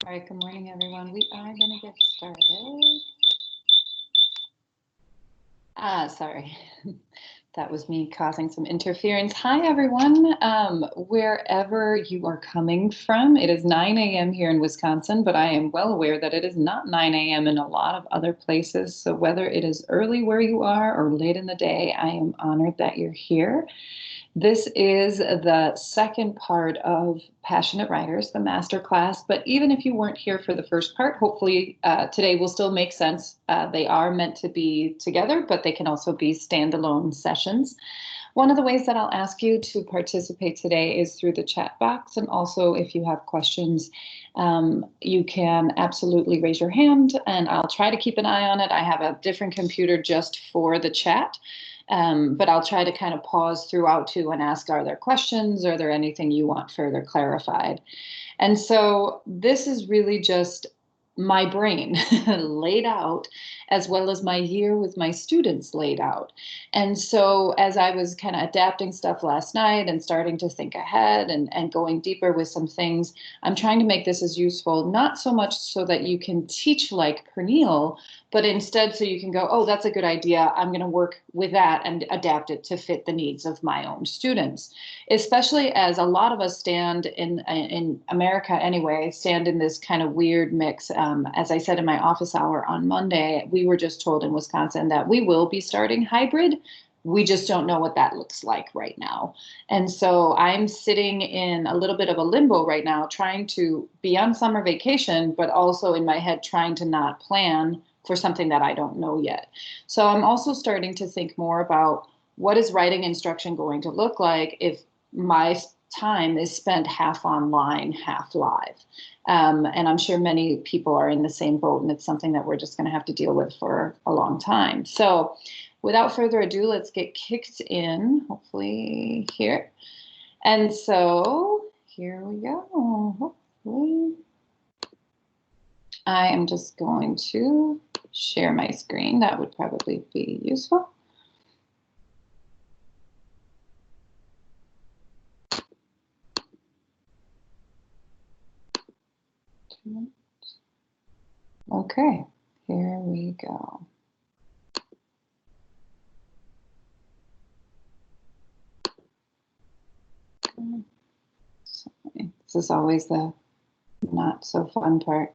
All right, good morning, everyone. We are going to get started. Sorry. That was me causing some interference. Hi, everyone. Wherever you are coming from, it is 9 a.m. here in Wisconsin, but I am well aware that it is not 9 a.m. in a lot of other places. So whether it is early where you are or late in the day, I am honored that you're here. This is the second part of Passionate Writers, the masterclass. But even if you weren't here for the first part, hopefully today will still make sense. They are meant to be together, but they can also be standalone sessions. One of the ways that I'll ask you to participate today is through the chat box. And also, if you have questions, you can absolutely raise your hand and I'll try to keep an eye on it. I have a different computer just for the chat. But I'll try to kind of pause throughout too and ask, are there questions? Are there anything you want further clarified? And so this is really just my brain laid out, as well as my year with my students laid out. And so as I was kind of adapting stuff last night and starting to think ahead and going deeper with some things, I'm trying to make this as useful, not so much so that you can teach like Pernille, but instead so you can go, oh, that's a good idea. I'm going to work with that and adapt it to fit the needs of my own students, especially as a lot of us stand in America anyway, stand in this kind of weird mix. As I said in my office hour on Monday, we were just told in Wisconsin that we will be starting hybrid. We just don't know what that looks like right now. And so I'm sitting in a little bit of a limbo right now, trying to be on summer vacation, but also in my head trying to not plan for something that I don't know yet. So I'm also starting to think more about what is writing instruction going to look like if my time is spent half online, half live. And I'm sure many people are in the same boat, and it's something that we're just going to have to deal with for a long time. So without further ado, let's get kicked in, hopefully here. And so here we go. Hopefully. I am just going to share my screen. That would probably be useful. Okay, here we go. Sorry. This is always the not so fun part.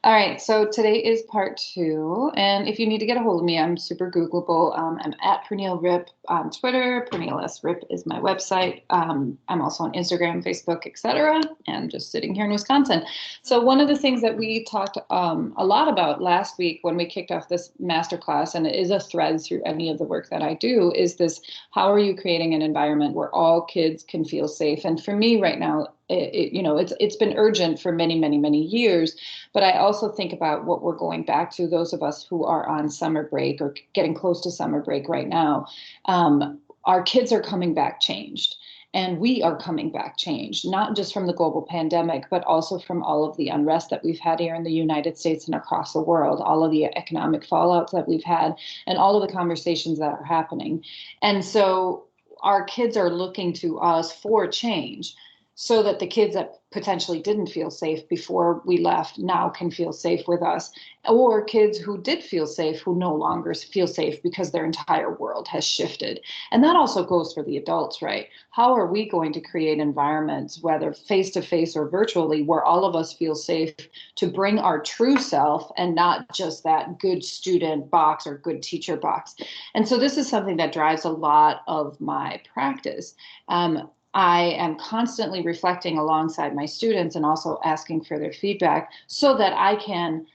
All right, so today is part 2, and if you need to get a hold of me, I'm super Googleable. I'm at Pernille Ripp on Twitter. Pernille S. Ripp is my website. I'm also on Instagram, Facebook, etc. And just sitting here in Wisconsin. So one of the things that we talked a lot about last week when we kicked off this masterclass, and it is a thread through any of the work that I do, is this: how are you creating an environment where all kids can feel safe? And for me right now, it's been urgent for many, many, many years, but I also think about what we're going back to, those of us who are on summer break or getting close to summer break right now. Our kids are coming back changed, and we are coming back changed, not just from the global pandemic, but also from all of the unrest that we've had here in the United States and across the world, all of the economic fallout that we've had, and all of the conversations that are happening. And so our kids are looking to us for change, so that the kids that potentially didn't feel safe before we left now can feel safe with us, or kids who did feel safe who no longer feel safe because their entire world has shifted. And that also goes for the adults, right? How are we going to create environments, whether face-to-face or virtually, where all of us feel safe to bring our true self and not just that good student box or good teacher box? And so this is something that drives a lot of my practice. I am constantly reflecting alongside my students and also asking for their feedback so that I can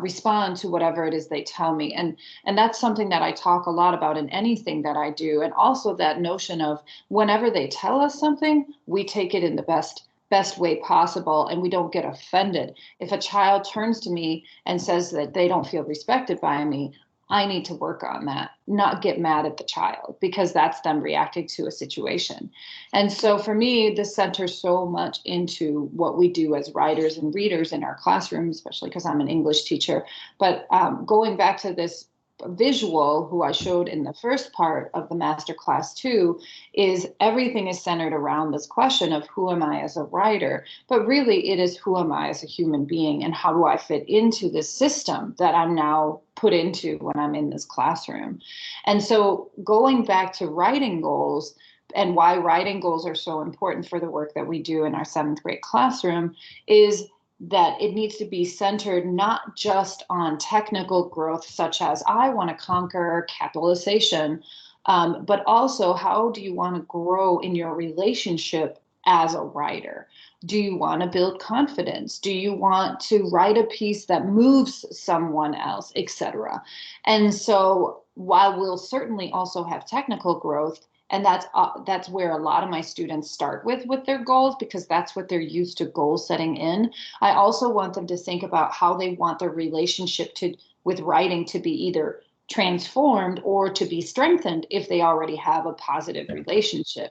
respond to whatever it is they tell me. And that's something that I talk a lot about in anything that I do. And also that notion of whenever they tell us something, we take it in the best way possible, and we don't get offended. If a child turns to me and says that they don't feel respected by me, I need to work on that, not get mad at the child, because that's them reacting to a situation. And so for me, this centers so much into what we do as writers and readers in our classrooms, especially because I'm an English teacher. But going back to this visual, who I showed in the first part of the masterclass too, is everything is centered around this question of who am I as a writer, but really it is who am I as a human being and how do I fit into this system that I'm now put into when I'm in this classroom. And so going back to writing goals and why writing goals are so important for the work that we do in our 7th grade classroom is that it needs to be centered not just on technical growth, such as I want to conquer capitalization, but also how do you want to grow in your relationship as a writer? Do you want to build confidence? Do you want to write a piece that moves someone else, etc.? And so while we'll certainly also have technical growth, and that's where a lot of my students start with their goals, because that's what they're used to goal setting in. I also want them to think about how they want their relationship with writing to be either transformed or to be strengthened if they already have a positive relationship.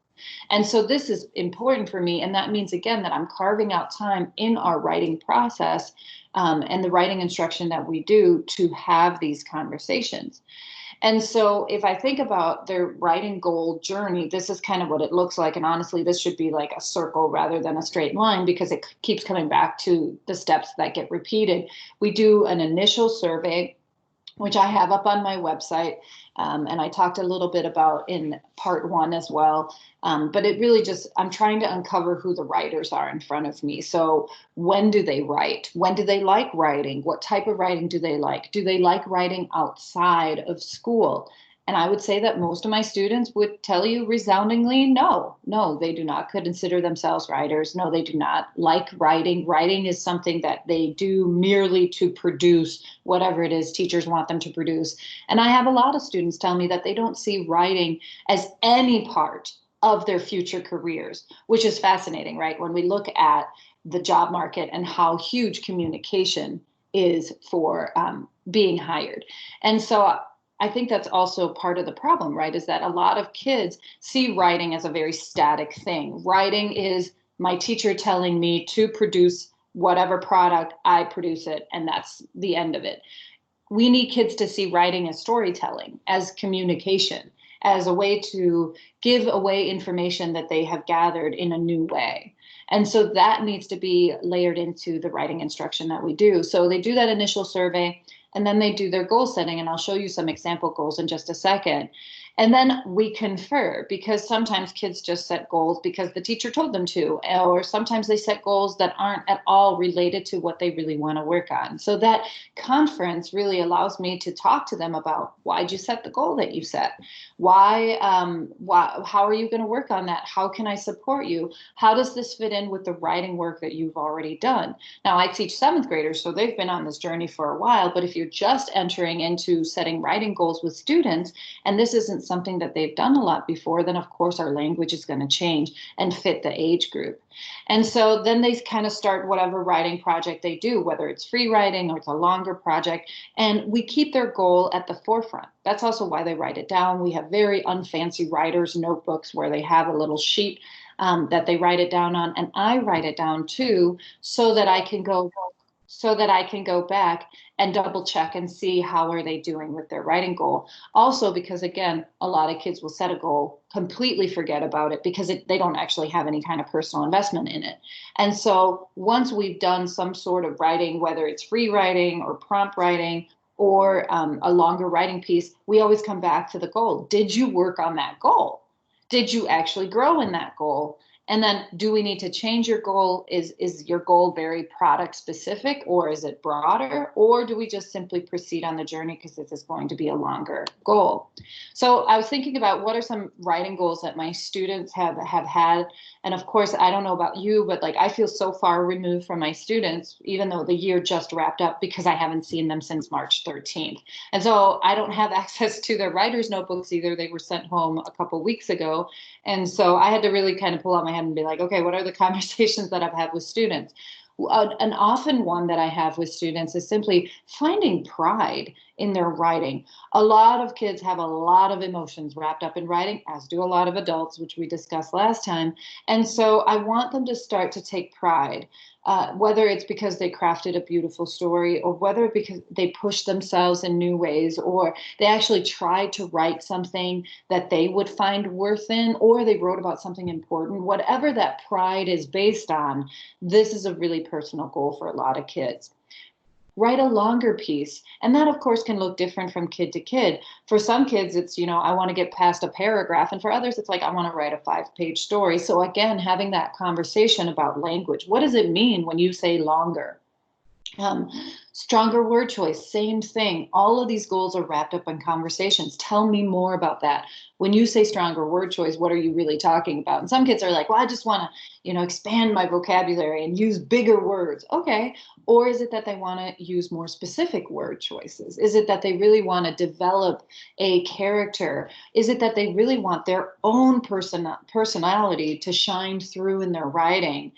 And so this is important for me. And that means, again, that I'm carving out time in our writing process and the writing instruction that we do to have these conversations. And so if I think about their writing goal journey, this is kind of what it looks like. And honestly, this should be like a circle rather than a straight line, because it keeps coming back to the steps that get repeated. We do an initial survey, which I have up on my website. And I talked a little bit about in part 1 as well. But it really just, I'm trying to uncover who the writers are in front of me. So when do they write? When do they like writing? What type of writing do they like? Do they like writing outside of school? And I would say that most of my students would tell you resoundingly, no, they do not consider themselves writers. No, they do not like writing. Writing is something that they do merely to produce whatever it is teachers want them to produce. And I have a lot of students tell me that they don't see writing as any part of their future careers, which is fascinating, right? When we look at the job market and how huge communication is for being hired. And so I think that's also part of the problem, right? Is that a lot of kids see writing as a very static thing. Writing is my teacher telling me to produce whatever product, I produce it, and that's the end of it. We need kids to see writing as storytelling, as communication, as a way to give away information that they have gathered in a new way. And so that needs to be layered into the writing instruction that we do. So they do that initial survey, and then they do their goal setting, and I'll show you some example goals in just a second. And then we confer, because sometimes kids just set goals because the teacher told them to, or sometimes they set goals that aren't at all related to what they really want to work on. So that conference really allows me to talk to them about, why'd you set the goal that you set? Why, how are you going to work on that? How can I support you? How does this fit in with the writing work that you've already done? Now, I teach 7th graders, so they've been on this journey for a while, but if you're just entering into setting writing goals with students, and this isn't something that they've done a lot before, then of course our language is going to change and fit the age group. And so then they kind of start whatever writing project they do, whether it's free writing or it's a longer project, and we keep their goal at the forefront. That's also why they write it down. We have very unfancy writers' notebooks where they have a little sheet that they write it down on, and I write it down too, so that I can go back and double check and see how are they doing with their writing goal. Also, because again, a lot of kids will set a goal, completely forget about it because they don't actually have any kind of personal investment in it. And so once we've done some sort of writing, whether it's free writing or prompt writing or a longer writing piece, we always come back to the goal. Did you work on that goal? Did you actually grow in that goal? And then, do we need to change your goal? Is your goal very product specific, or is it broader? Or do we just simply proceed on the journey because this is going to be a longer goal? So I was thinking about what are some writing goals that my students have had. And of course, I don't know about you, but like I feel so far removed from my students, even though the year just wrapped up, because I haven't seen them since March 13th. And so I don't have access to their writer's notebooks either. They were sent home a couple weeks ago. And so I had to really kind of pull out my head and be like, okay, what are the conversations that I've had with students? An often one that I have with students is simply finding pride in their writing. A lot of kids have a lot of emotions wrapped up in writing, as do a lot of adults, which we discussed last time. And so I want them to start to take pride, whether it's because they crafted a beautiful story, or whether because they pushed themselves in new ways, or they actually tried to write something that they would find worth in, or they wrote about something important. Whatever that pride is based on, this is a really personal goal for a lot of kids. Write a longer piece. And that, of course, can look different from kid to kid. For some kids, it's, I want to get past a paragraph. And for others, it's like, I want to write a 5-page story. So again, having that conversation about language. What does it mean when you say longer? Stronger word choice, same thing. All of these goals are wrapped up in conversations. Tell me more about that. When you say stronger word choice, what are you really talking about? And some kids are like, well, I just want to, expand my vocabulary and use bigger words. Okay. Or is it that they want to use more specific word choices? Is it that they really want to develop a character? Is it that they really want their own personality to shine through in their writing?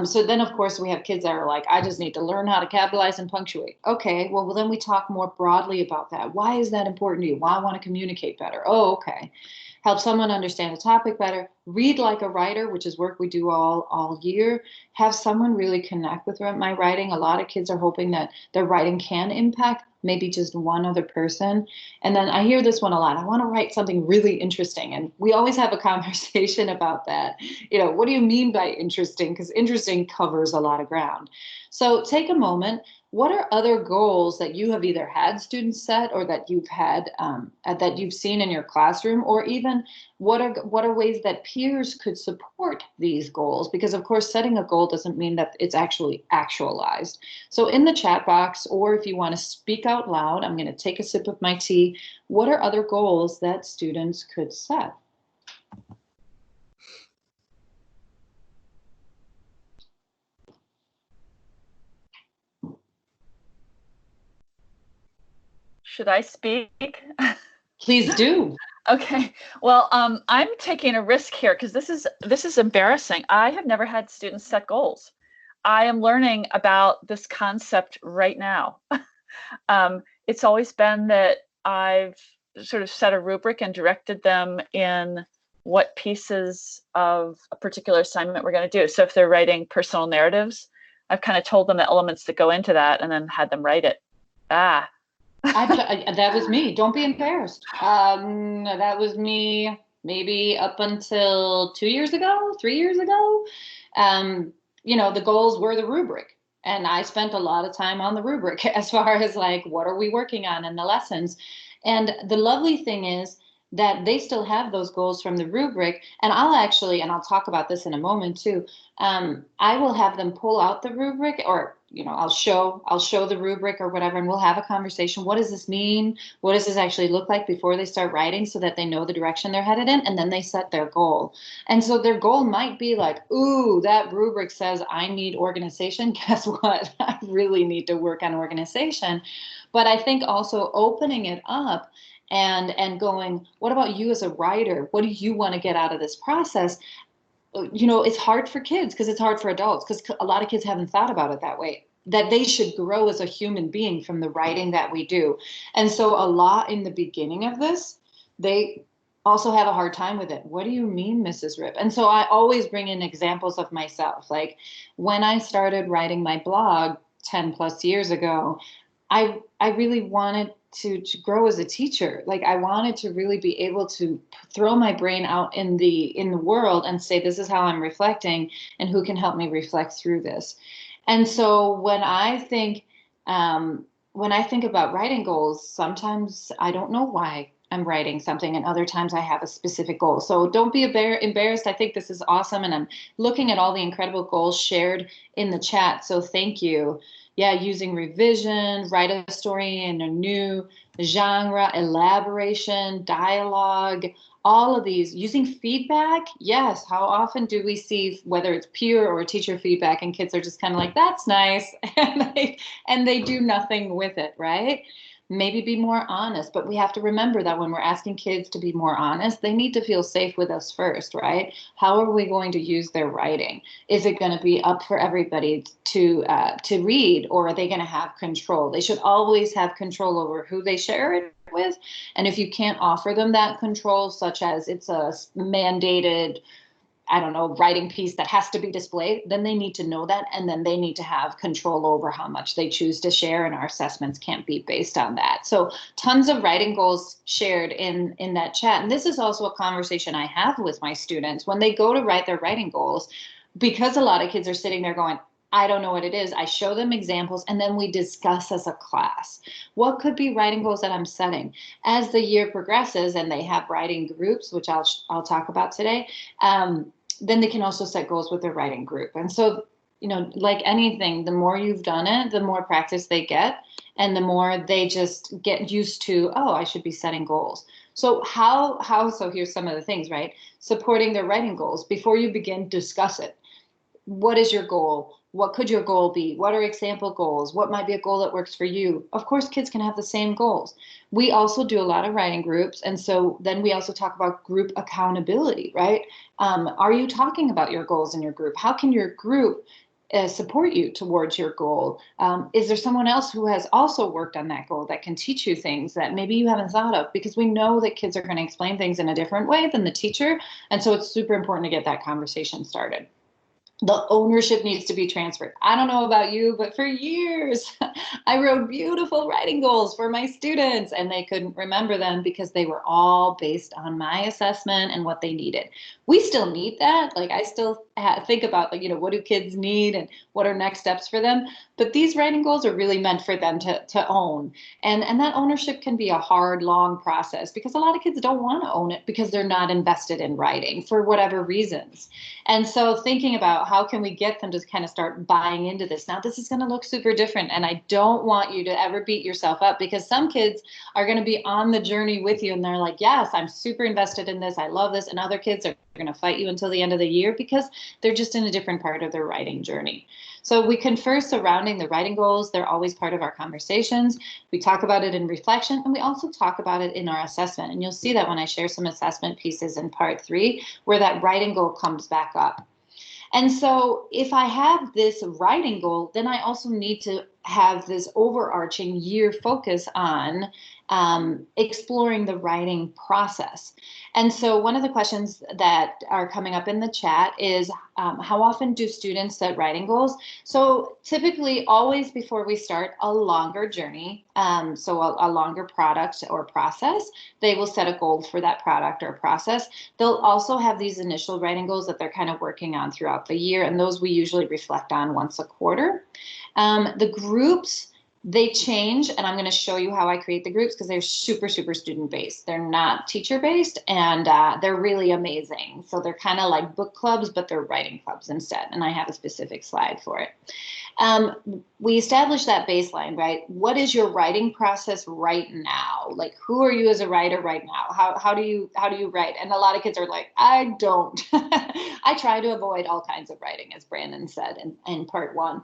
So then, of course, we have kids that are like, I just need to learn how to capitalize and punctuate. Okay, well, then we talk more broadly about that. Why is that important to you? Why I want to communicate better? Oh, okay. Help someone understand a topic better. Read like a writer, which is work we do all year. Have someone really connect with my writing. A lot of kids are hoping that their writing can impact maybe just one other person. And then I hear this one a lot. I want to write something really interesting. And we always have a conversation about that. What do you mean by interesting? Because interesting covers a lot of ground. So take a moment. What are other goals that you have either had students set, or that you've had that you've seen in your classroom, or even what are ways that peers could support these goals? Because of course, setting a goal doesn't mean that it's actually actualized. So in the chat box, or if you want to speak out loud, I'm going to take a sip of my tea. What are other goals that students could set? Should I speak? Please do. Okay. Well, I'm taking a risk here because this is embarrassing. I have never had students set goals. I am learning about this concept right now. It's always been that I've sort of set a rubric and directed them in what pieces of a particular assignment we're going to do. So if they're writing personal narratives, I've kind of told them the elements that go into that and then had them write it. That was me. Don't be embarrassed. That was me maybe up until 2 years ago, 3 years ago. The goals were the rubric. And I spent a lot of time on the rubric as far as like, what are we working on in the lessons? And the lovely thing is that they still have those goals from the rubric. And I'll talk about this in a moment too. I will have them pull out the rubric, or I'll show the rubric or whatever, and we'll have a conversation. What does this mean? What does this actually look like before they start writing, so that they know the direction they're headed in, and then they set their goal. And so their goal might be like, ooh, that rubric says I need organization. Guess what? I really need to work on organization. But I think also opening it up and going, what about you as a writer? What do you want to get out of this process? It's hard for kids because it's hard for adults, because a lot of kids haven't thought about it that way, that they should grow as a human being from the writing that we do. And so a lot in the beginning of this, they also have a hard time with it. What do you mean, Mrs. Ripp? And so I always bring in examples of myself. Like when I started writing my blog 10 plus years ago, I really wanted to grow as a teacher. Like I wanted to really be able to throw my brain out in the world and say, this is how I'm reflecting, and who can help me reflect through this. And so when I think about writing goals, sometimes I don't know why I'm writing something, and other times I have a specific goal. So don't be embarrassed. I think this is awesome. And I'm looking at all the incredible goals shared in the chat. So thank you. Yeah, using revision, write a story in a new genre, elaboration, dialogue, all of these. Using feedback, yes. How often do we see, whether it's peer or teacher feedback, and kids are just kind of like, that's nice, and they do nothing with it, right? maybe be more honest. But we have to remember that when we're asking kids to be more honest, they need to feel safe with us first, right? How are we going to use their writing? Is it going to be up for everybody to read, or are they going to have control? They should always have control over who they share it with. And if you can't offer them that control, such as it's a mandated, I don't know, writing piece that has to be displayed, then they need to know that. And then they need to have control over how much they choose to share. And our assessments can't be based on that. So tons of writing goals shared in that chat. And this is also a conversation I have with my students when they go to write their writing goals, because a lot of kids are sitting there going, I don't know what it is. I show them examples, and then we discuss as a class. What could be writing goals that I'm setting? As the year progresses and they have writing groups, which I'll talk about today, then they can also set goals with their writing group. And so, like anything, the more you've done it, the more practice they get, and the more they just get used to, oh, I should be setting goals. So so here's some of the things, right? Supporting their writing goals. Before you begin, discuss it. What is your goal? What could your goal be? What are example goals? What might be a goal that works for you? Of course, kids can have the same goals. We also do a lot of writing groups. And so then we also talk about group accountability, right? Are you talking about your goals in your group? How can your group support you towards your goal? Is there someone else who has also worked on that goal that can teach you things that maybe you haven't thought of? Because we know that kids are going to explain things in a different way than the teacher. And so it's super important to get that conversation started. The ownership needs to be transferred. I don't know about you, but for years, I wrote beautiful writing goals for my students, and they couldn't remember them because they were all based on my assessment and what they needed. We still need that. Like, I still think about, like, what do kids need and what are next steps for them? But these writing goals are really meant for them to own. And that ownership can be a hard, long process because a lot of kids don't want to own it because they're not invested in writing for whatever reasons. And so thinking about how can we get them to kind of start buying into this. Now, this is going to look super different. And I don't want you to ever beat yourself up, because some kids are going to be on the journey with you and they're like, yes, I'm super invested in this. I love this. And other kids are going to fight you until the end of the year because they're just in a different part of their writing journey. So we confer surrounding the writing goals. They're always part of our conversations. We talk about it in reflection, and we also talk about it in our assessment. And you'll see that when I share some assessment pieces in part 3, where that writing goal comes back up. And so if I have this writing goal, then I also need to have this overarching year focus on exploring the writing process. And so one of the questions that are coming up in the chat is, how often do students set writing goals? So typically always before we start a longer journey, so a longer product or process, they will set a goal for that product or process. They'll also have these initial writing goals that they're kind of working on throughout the year, and those we usually reflect on once a quarter. The groups, they change, and I'm going to show you how I create the groups because they're super, super student-based. They're not teacher-based, and they're really amazing. So they're kind of like book clubs, but they're writing clubs instead, and I have a specific slide for it. We established that baseline, right? What is your writing process right now? Like, who are you as a writer right now? How do you write? And a lot of kids are like, I don't. I try to avoid all kinds of writing, as Brandon said in part 1.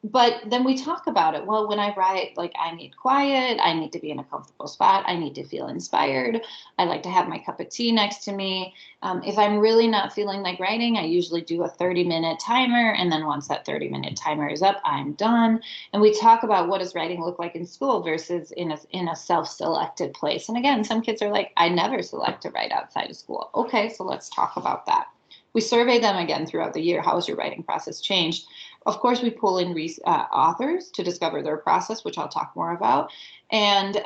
But then we talk about it. Well, when I write, like, I need quiet, I need to be in a comfortable spot, I need to feel inspired, I like to have my cup of tea next to me. If I'm really not feeling like writing, I usually do a 30-minute timer, and then once that 30-minute timer is up, I'm done. And we talk about what does writing look like in school versus in a self-selected place. And again, some kids are like, I never select to write outside of school. Okay, so let's talk about that. We survey them again throughout the year. How has your writing process changed? Of course, we pull in authors to discover their process, which I'll talk more about. And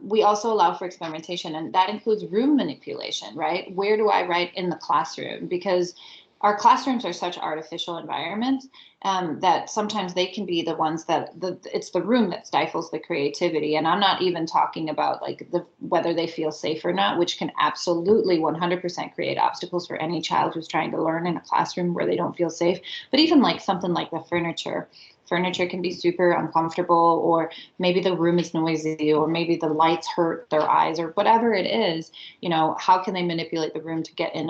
we also allow for experimentation, and that includes room manipulation, right? Where do I write in the classroom? Because our classrooms are such artificial environments that sometimes they can be the ones that it's the room that stifles the creativity. And I'm not even talking about like whether they feel safe or not, which can absolutely 100% create obstacles for any child who's trying to learn in a classroom where they don't feel safe. But even like something like the furniture can be super uncomfortable, or maybe the room is noisy, or maybe the lights hurt their eyes, or whatever it is. How can they manipulate the room to get in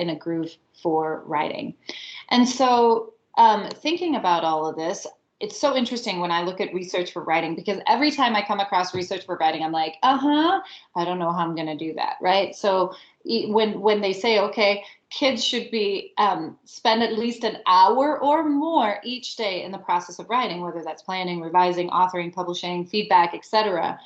a groove for writing? And so thinking about all of this, it's so interesting when I look at research for writing, because every time I come across research for writing, I'm like, I don't know how I'm going to do that, right? So when they say, okay, kids should be spend at least an hour or more each day in the process of writing, whether that's planning, revising, authoring, publishing, feedback, etc.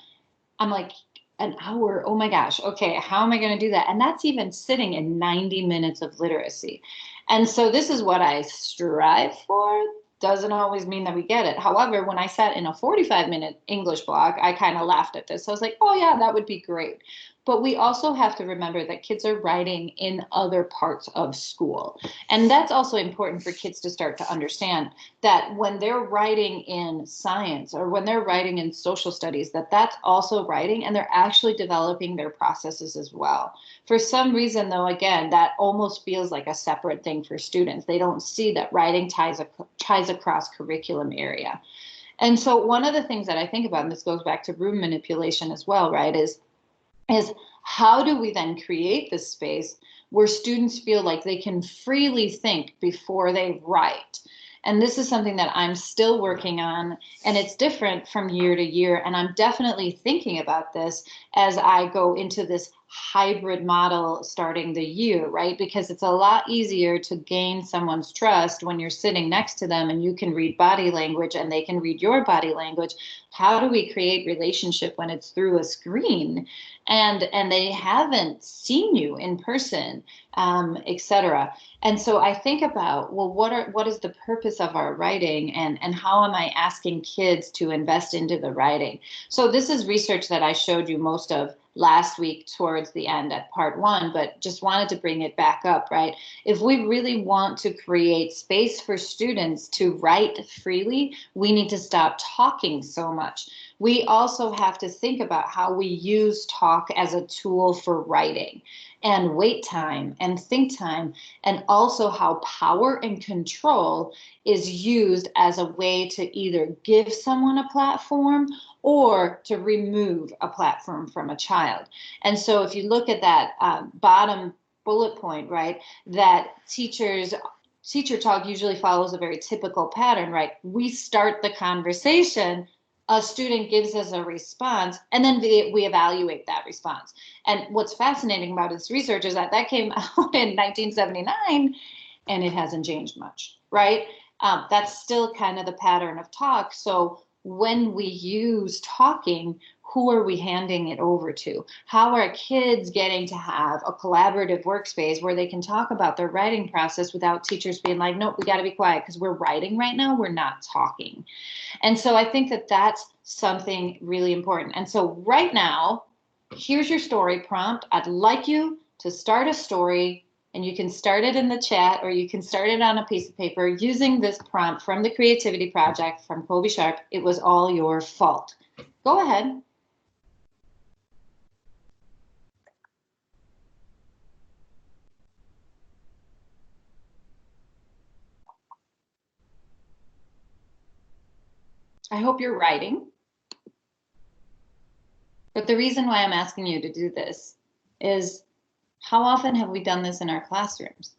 I'm like, an hour? Oh my gosh. Okay, how am I going to do that? And that's even sitting in 90 minutes of literacy. And so this is what I strive for. Doesn't always mean that we get it. However, when I sat in a 45-minute English block, I kind of laughed at this. I was like, oh yeah, that would be great. But we also have to remember that kids are writing in other parts of school. And that's also important for kids to start to understand, that when they're writing in science or when they're writing in social studies, that that's also writing, and they're actually developing their processes as well. For some reason, though, again, that almost feels like a separate thing for students. They don't see that writing ties across curriculum area. And so one of the things that I think about, and this goes back to room manipulation as well, right, is how do we then create this space where students feel like they can freely think before they write? And this is something that I'm still working on, and it's different from year to year. And I'm definitely thinking about this as I go into this hybrid model starting the year, right? Because it's a lot easier to gain someone's trust when you're sitting next to them and you can read body language and they can read your body language. How do we create relationship when it's through a screen and they haven't seen you in person, etc.? And so I think about, well, what is the purpose of our writing, and how am I asking kids to invest into the writing? So this is research that I showed you most of last week towards the end at part 1, but just wanted to bring it back up, right? If we really want to create space for students to write freely, we need to stop talking so much. We also have to think about how we use talk as a tool for writing, and wait time and think time, and also how power and control is used as a way to either give someone a platform or to remove a platform from a child. And so if you look at that bottom bullet point, right, that teacher talk usually follows a very typical pattern, right? We start the conversation, a student gives us a response, and then we evaluate that response. And what's fascinating about this research is that came out in 1979, and it hasn't changed much, right? That's still kind of the pattern of talk. So when we use talking, who are we handing it over to? How are kids getting to have a collaborative workspace where they can talk about their writing process without teachers being like, nope, we got to be quiet because we're writing right now, we're not talking. And so I think that that's something really important. And so right now, here's your story prompt. I'd like you to start a story, and you can start it in the chat or you can start it on a piece of paper using this prompt from the Creativity Project from Colby Sharp. It was all your fault. Go ahead. I hope you're writing. But the reason why I'm asking you to do this is, how often have we done this in our classrooms?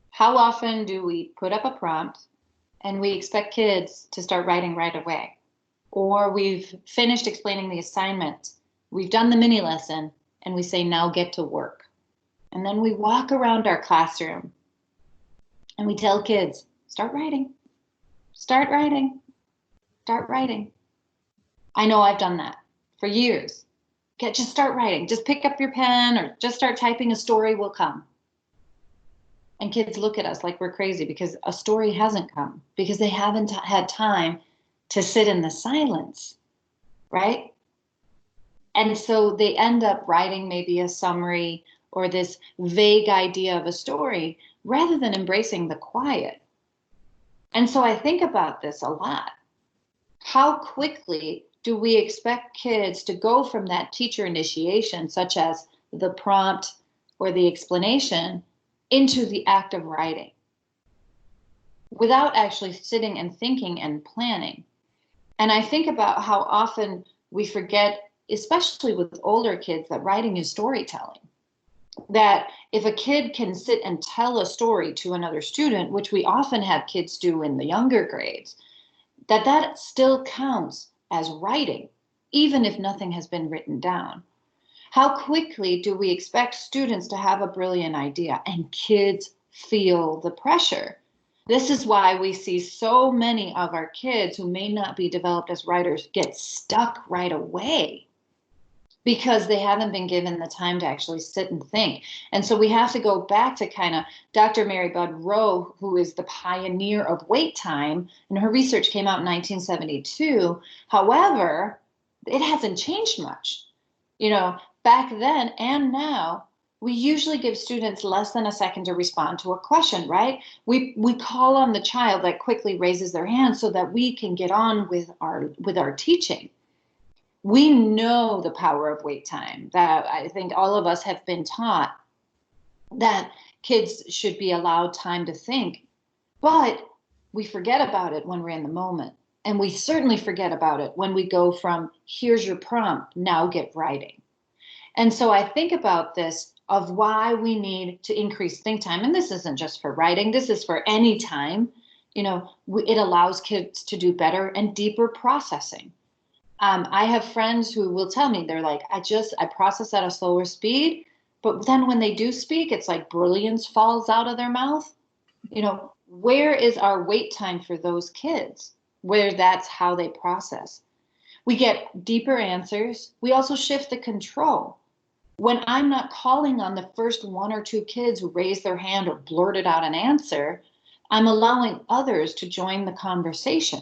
How often do we put up a prompt and we expect kids to start writing right away? Or we've finished explaining the assignment, we've done the mini lesson, and we say, now get to work. And then we walk around our classroom and we tell kids, start writing, start writing, start writing. I know I've done that for years. Just start writing, just pick up your pen or just start typing, a story will come. And kids look at us like we're crazy because a story hasn't come, because they haven't had time to sit in the silence, right? And so they end up writing maybe a summary or this vague idea of a story rather than embracing the quiet. And so I think about this a lot. How quickly do we expect kids to go from that teacher initiation, such as the prompt or the explanation, into the act of writing without actually sitting and thinking and planning? And I think about how often we forget, especially with older kids, that writing is storytelling. That if a kid can sit and tell a story to another student, which we often have kids do in the younger grades, that still counts as writing, even if nothing has been written down. How quickly do we expect students to have a brilliant idea, and kids feel the pressure? This is why we see so many of our kids who may not be developed as writers get stuck right away because they haven't been given the time to actually sit and think. And so we have to go back to kind of Dr. Mary Budd Rowe, who is the pioneer of wait time, and her research came out in 1972. However, it hasn't changed much. Back then and now, we usually give students less than a second to respond to a question, right? We call on the child that quickly raises their hand so that we can get on with our teaching. We know the power of wait time, that I think all of us have been taught that kids should be allowed time to think, but we forget about it when we're in the moment. And we certainly forget about it when we go from, here's your prompt, now get writing. And so I think about this of why we need to increase think time. And this isn't just for writing, this is for any time. It allows kids to do better and deeper processing. I have friends who will tell me, they're like, I process at a slower speed, but then when they do speak, it's like brilliance falls out of their mouth. Where is our wait time for those kids, where that's how they process? We get deeper answers. We also shift the control. When I'm not calling on the first one or two kids who raised their hand or blurted out an answer, I'm allowing others to join the conversation.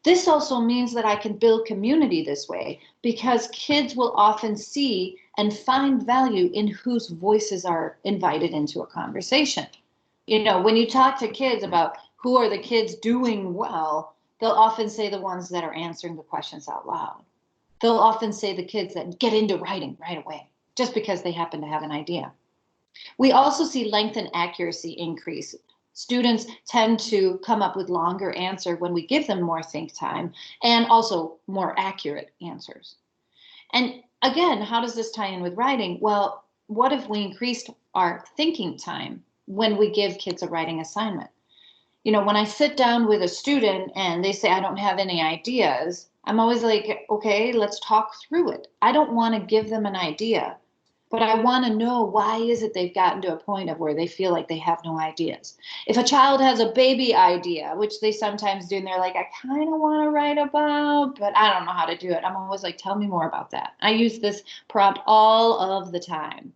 This also means that I can build community this way, because kids will often see and find value in whose voices are invited into a conversation. When you talk to kids about who are the kids doing well, they'll often say the ones that are answering the questions out loud. They'll often say the kids that get into writing right away, just because they happen to have an idea. We also see length and accuracy increase. Students tend to come up with longer answers when we give them more think time, and also more accurate answers. And again, how does this tie in with writing? Well, what if we increased our thinking time when we give kids a writing assignment? When I sit down with a student and they say, I don't have any ideas, I'm always like, okay, let's talk through it. I don't want to give them an idea, but I want to know, why is it they've gotten to a point of where they feel like they have no ideas? If a child has a baby idea, which they sometimes do, and they're like, I kind of want to write about, but I don't know how to do it, I'm always like, tell me more about that. I use this prompt all of the time.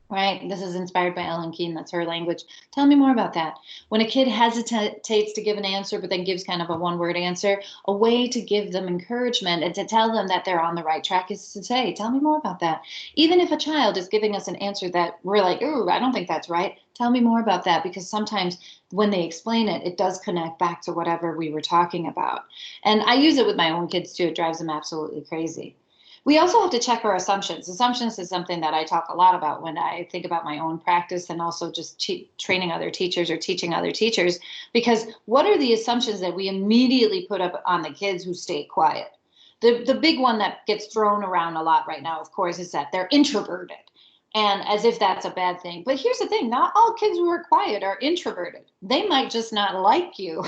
Right? This is inspired by Ellen Keene. That's her language. Tell me more about that. When a kid hesitates to give an answer, but then gives kind of a one-word answer, a way to give them encouragement and to tell them that they're on the right track is to say, tell me more about that. Even if a child is giving us an answer that we're like, ooh, I don't think that's right, tell me more about that, because sometimes when they explain it, it does connect back to whatever we were talking about. And I use it with my own kids too. It drives them absolutely crazy. We also have to check our assumptions. Assumptions is something that I talk a lot about when I think about my own practice, and also just training other teachers or teaching other teachers, because what are the assumptions that we immediately put up on the kids who stay quiet? The big one that gets thrown around a lot right now, of course, is that they're introverted, and as if that's a bad thing. But here's the thing, not all kids who are quiet are introverted. They might just not like you.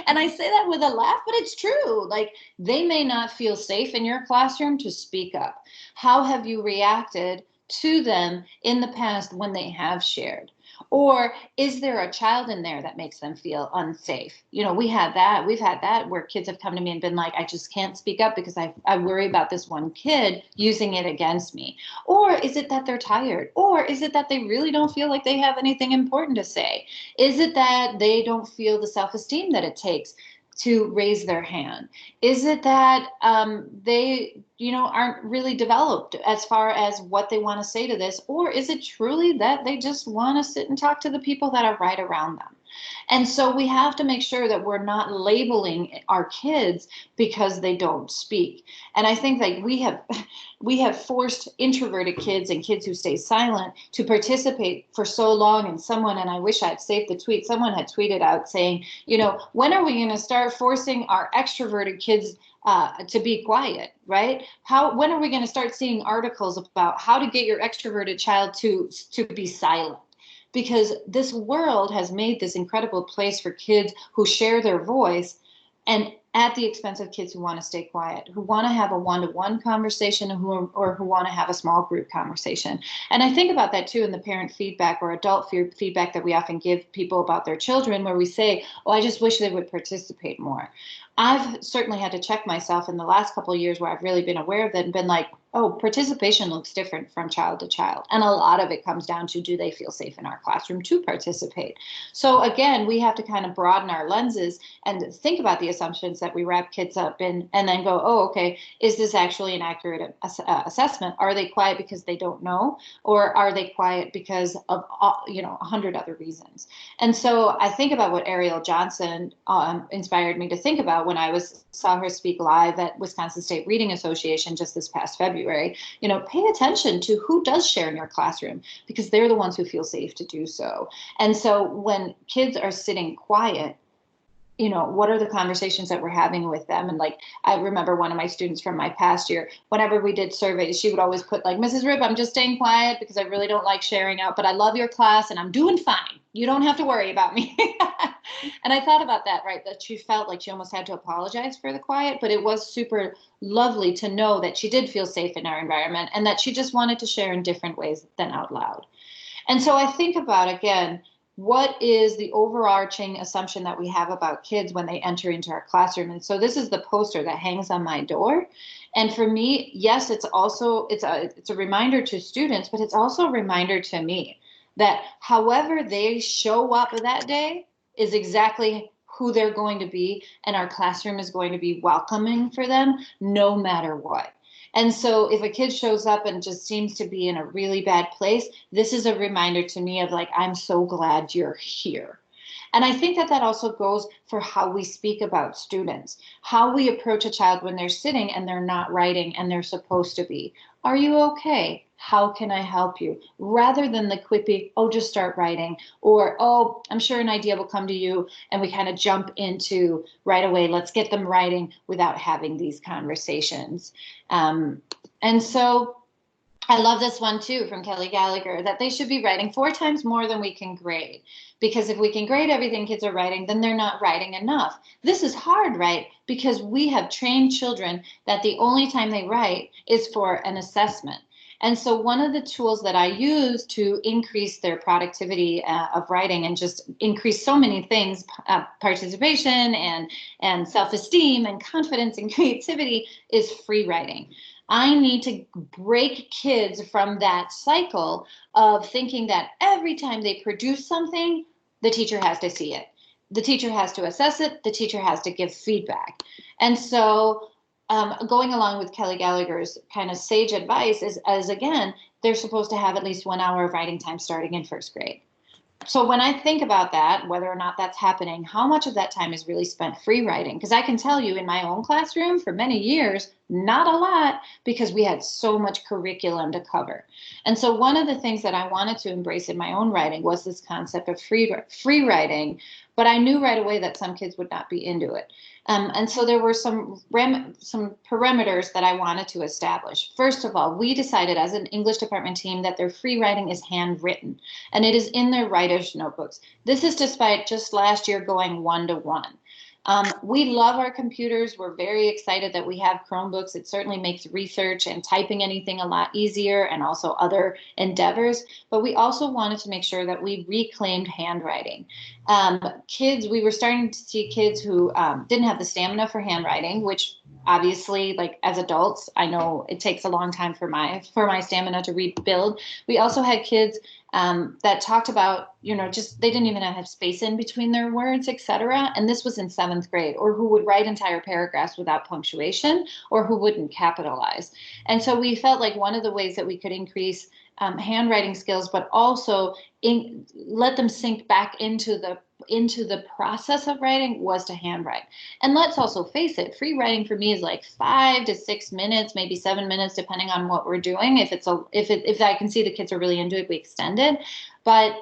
And I say that with a laugh, but it's true. Like, they may not feel safe in your classroom to speak up. How have you reacted to them in the past when they have shared? Or is there a child in there that makes them feel unsafe? We've had that where kids have come to me and been like, I just can't speak up because I worry about this one kid using it against me. Or is it that they're tired? Or is it that they really don't feel like they have anything important to say? Is it that they don't feel the self-esteem that it takes to raise their hand? Is it that they, aren't really developed as far as what they want to say to this? Or is it truly that they just want to sit and talk to the people that are right around them? And so we have to make sure that we're not labeling our kids because they don't speak. And I think that we have forced introverted kids and kids who stay silent to participate for so long. And I wish I had saved the tweet, someone had tweeted out saying, when are we going to start forcing our extroverted kids to be quiet, right? When are we going to start seeing articles about how to get your extroverted child to be silent? Because this world has made this incredible place for kids who share their voice, and at the expense of kids who want to stay quiet, who want to have a one-to-one conversation, or who want to have a small group conversation. And I think about that too in the parent feedback or adult feedback that we often give people about their children, where we say, oh, I just wish they would participate more. I've certainly had to check myself in the last couple of years where I've really been aware of that and been like, oh, participation looks different from child to child. And a lot of it comes down to, do they feel safe in our classroom to participate? So again, we have to kind of broaden our lenses and think about the assumptions that we wrap kids up in, and then go, oh, okay, is this actually an accurate assessment? Are they quiet because they don't know? Or are they quiet because of, 100 other reasons? And so I think about what Ariel Johnson inspired me to think about when I saw her speak live at Wisconsin State Reading Association just this past February. Pay attention to who does share in your classroom, because they're the ones who feel safe to do so. And so when kids are sitting quiet, what are the conversations that we're having with them? And like, I remember one of my students from my past year, whenever we did surveys, she would always put like, Mrs. Ripp, I'm just staying quiet because I really don't like sharing out, but I love your class and I'm doing fine. You don't have to worry about me. And I thought about that, right? That she felt like she almost had to apologize for the quiet, but it was super lovely to know that she did feel safe in our environment and that she just wanted to share in different ways than out loud. And so I think about, again, what is the overarching assumption that we have about kids when they enter into our classroom? And so this is the poster that hangs on my door. And for me, yes, it's a reminder to students, but it's also a reminder to me that however they show up that day is exactly who they're going to be, and our classroom is going to be welcoming for them no matter what. And so if a kid shows up and just seems to be in a really bad place, this is a reminder to me of like, I'm so glad you're here. And I think that also goes for how we speak about students, how we approach a child when they're sitting and they're not writing and they're supposed to be. Are you okay? How can I help you? Rather than the quippy, oh, just start writing, or, oh, I'm sure an idea will come to you, and we kind of jump into right away, let's get them writing without having these conversations. And so I love this one too from Kelly Gallagher, that they should be writing 4 times more than we can grade. Because if we can grade everything kids are writing, then they're not writing enough. This is hard, right? Because we have trained children that the only time they write is for an assessment. And so one of the tools that I use to increase their productivity of writing and just increase so many things, participation and self-esteem and confidence and creativity, is free writing. I need to break kids from that cycle of thinking that every time they produce something, the teacher has to see it. The teacher has to assess it. The teacher has to give feedback. And so going along with Kelly Gallagher's kind of sage advice is, again, they're supposed to have at least 1 hour of writing time starting in first grade. So when I think about that, whether or not that's happening, how much of that time is really spent free writing? Because I can tell you in my own classroom for many years, not a lot, because we had so much curriculum to cover. And so one of the things that I wanted to embrace in my own writing was this concept of free writing, but I knew right away that some kids would not be into it. And so there were some parameters that I wanted to establish. First of all, we decided as an English department team that their free writing is handwritten, and it is in their writer's notebooks. This is despite just last year going 1-to-1. We love our computers. We're very excited that we have Chromebooks. It certainly makes research and typing anything a lot easier, and also other endeavors. But we also wanted to make sure that we reclaimed handwriting. We were starting to see kids who didn't have the stamina for handwriting, which obviously, like as adults, I know it takes a long time for my stamina to rebuild. We also had kids that talked about, just they didn't even have space in between their words, etc. And this was in 7th grade, or who would write entire paragraphs without punctuation, or who wouldn't capitalize. And so we felt like one of the ways that we could increase handwriting skills, but also let them sink back into the process of writing, was to handwrite. And let's also face it, free writing for me is like 5 to 6 minutes, maybe 7 minutes, depending on what we're doing. If I can see the kids are really into it, we extend it. But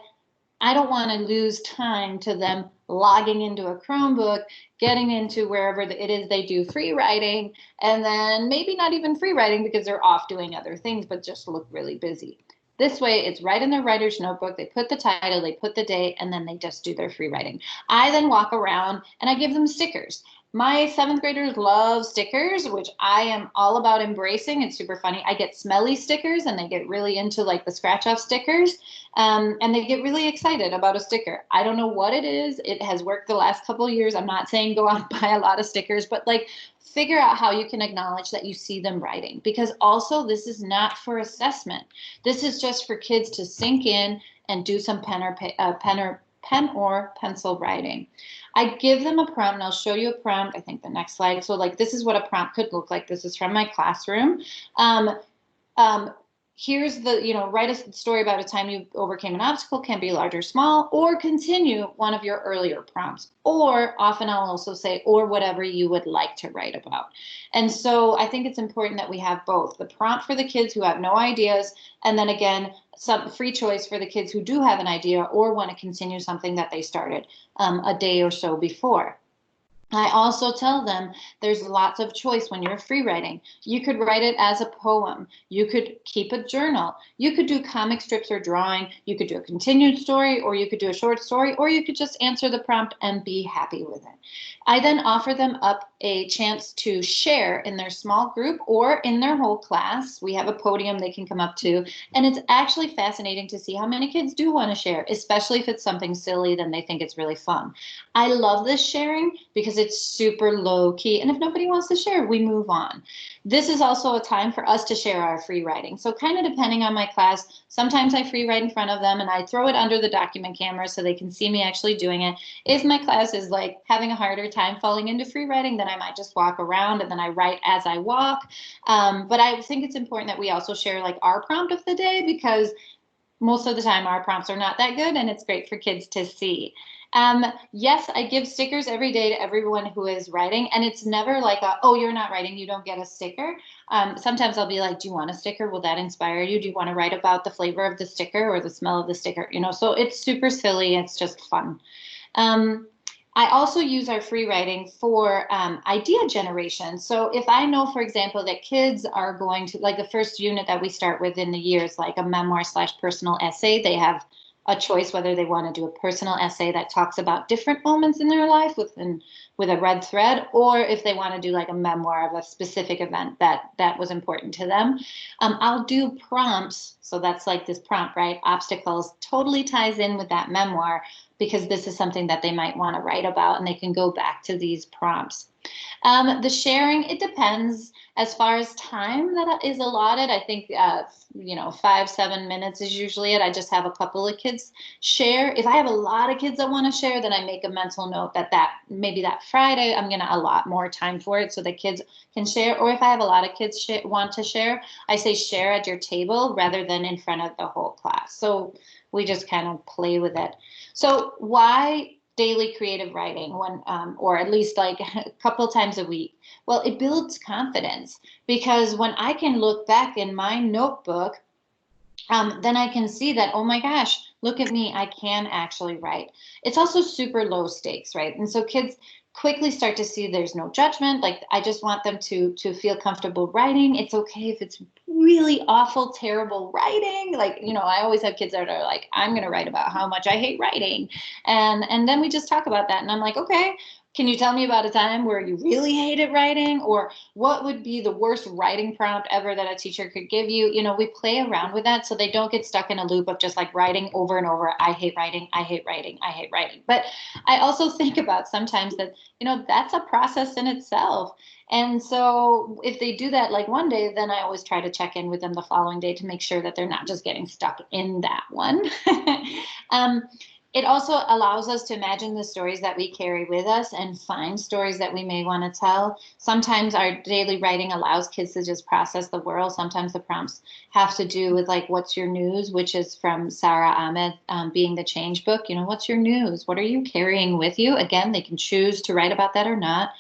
I don't want to lose time to them logging into a Chromebook, getting into wherever it is they do free writing, and then maybe not even free writing because they're off doing other things, but just look really busy. This way, it's right in their writer's notebook. They put the title, they put the date, and then they just do their free writing. I then walk around and I give them stickers. My seventh graders love stickers, which I am all about embracing. It's super funny. I get smelly stickers and they get really into like the scratch off stickers. And they get really excited about a sticker. I don't know what it is. It has worked the last couple of years. I'm not saying go out and buy a lot of stickers, but like figure out how you can acknowledge that you see them writing, because also this is not for assessment. This is just for kids to sink in and do some pen or pencil writing. I give them a prompt, and I'll show you a prompt, I think the next slide. So like this is what a prompt could look like. This is from my classroom. Um, um, Here's the, write a story about a time you overcame an obstacle, can be large or small, or continue one of your earlier prompts. Or often I'll also say, or whatever you would like to write about. And so I think it's important that we have both the prompt for the kids who have no ideas, and then again, some free choice for the kids who do have an idea or want to continue something that they started a day or so before. I also tell them there's lots of choice when you're free writing. You could write it as a poem. You could keep a journal. You could do comic strips or drawing. You could do a continued story, or you could do a short story, or you could just answer the prompt and be happy with it. I then offer them up a chance to share in their small group or in their whole class. We have a podium they can come up to. And it's actually fascinating to see how many kids do want to share, especially if it's something silly, then they think it's really fun. I love this sharing because it's super low key. And if nobody wants to share, we move on. This is also a time for us to share our free writing. So kind of depending on my class, sometimes I free write in front of them and I throw it under the document camera so they can see me actually doing it. If my class is like having a harder time falling into free writing, then I might just walk around and then I write as I walk. But I think it's important that we also share like our prompt of the day, because most of the time our prompts are not that good and it's great for kids to see. Yes, I give stickers every day to everyone who is writing, and it's never like oh, you're not writing, you don't get a sticker. Sometimes I'll be like, do you want a sticker? Will that inspire you? Do you want to write about the flavor of the sticker or the smell of the sticker? So it's super silly. It's just fun. I also use our free writing for idea generation. So if I know, for example, that kids are going to, like the first unit that we start with in the year is like a memoir/personal essay. They have a choice whether they want to do a personal essay that talks about different moments in their life with a red thread, or if they want to do like a memoir of a specific event that was important to them. I'll do prompts. So that's like this prompt, right? Obstacles totally ties in with that memoir, because this is something that they might want to write about and they can go back to these prompts. The sharing, it depends. As far as time that is allotted, I think 5-7 minutes is usually it. I just have a couple of kids share. If I have a lot of kids that want to share, then I make a mental note that maybe that Friday I'm going to allot more time for it so the kids can share. Or if I have a lot of kids want to share, I say share at your table rather than in front of the whole class. So we just kind of play with it. So why daily creative writing, or at least like a couple times a week? Well, it builds confidence, because when I can look back in my notebook, then I can see that, oh my gosh, look at me, I can actually write. It's also super low stakes, right? And so kids quickly start to see there's no judgment. Like, I just want them to feel comfortable writing. It's okay if it's really awful, terrible writing. Like, I always have kids that are like, I'm going to write about how much I hate writing. And then we just talk about that. And I'm like, okay, can you tell me about a time where you really hated writing? Or what would be the worst writing prompt ever that a teacher could give you? We play around with that so they don't get stuck in a loop of just like writing over and over. I hate writing. I hate writing. I hate writing. But I also think about sometimes that, that's a process in itself. And so if they do that like one day, then I always try to check in with them the following day to make sure that they're not just getting stuck in that one. It also allows us to imagine the stories that we carry with us and find stories that we may want to tell. Sometimes our daily writing allows kids to just process the world. Sometimes the prompts have to do with like, what's your news, which is from Sarah Ahmed, Being the Change book. What's your news? What are you carrying with you? Again, they can choose to write about that or not.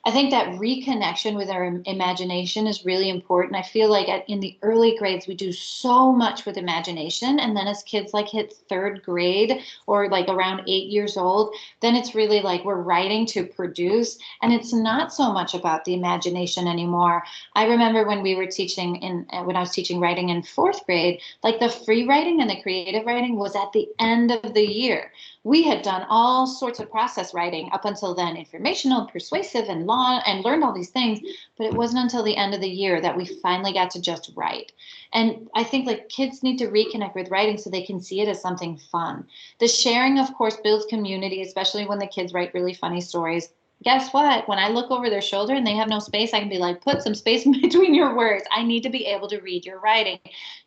I think that reconnection with our imagination is really important. I feel like in the early grades, we do so much with imagination. And then as kids like hit third grade or like around 8 years old, then it's really like we're writing to produce. And it's not so much about the imagination anymore. I remember when we were when I was teaching writing in fourth grade, like the free writing and the creative writing was at the end of the year. we had done all sorts of process writing up until then, informational, persuasive, and law, and learned all these things. But it wasn't until the end of the year that we finally got to just write. And I think like kids need to reconnect with writing so they can see it as something fun. The sharing, of course, builds community, especially when the kids write really funny stories. Guess what? When I look over their shoulder and they have no space, I can be like, put some space between your words. I need to be able to read your writing.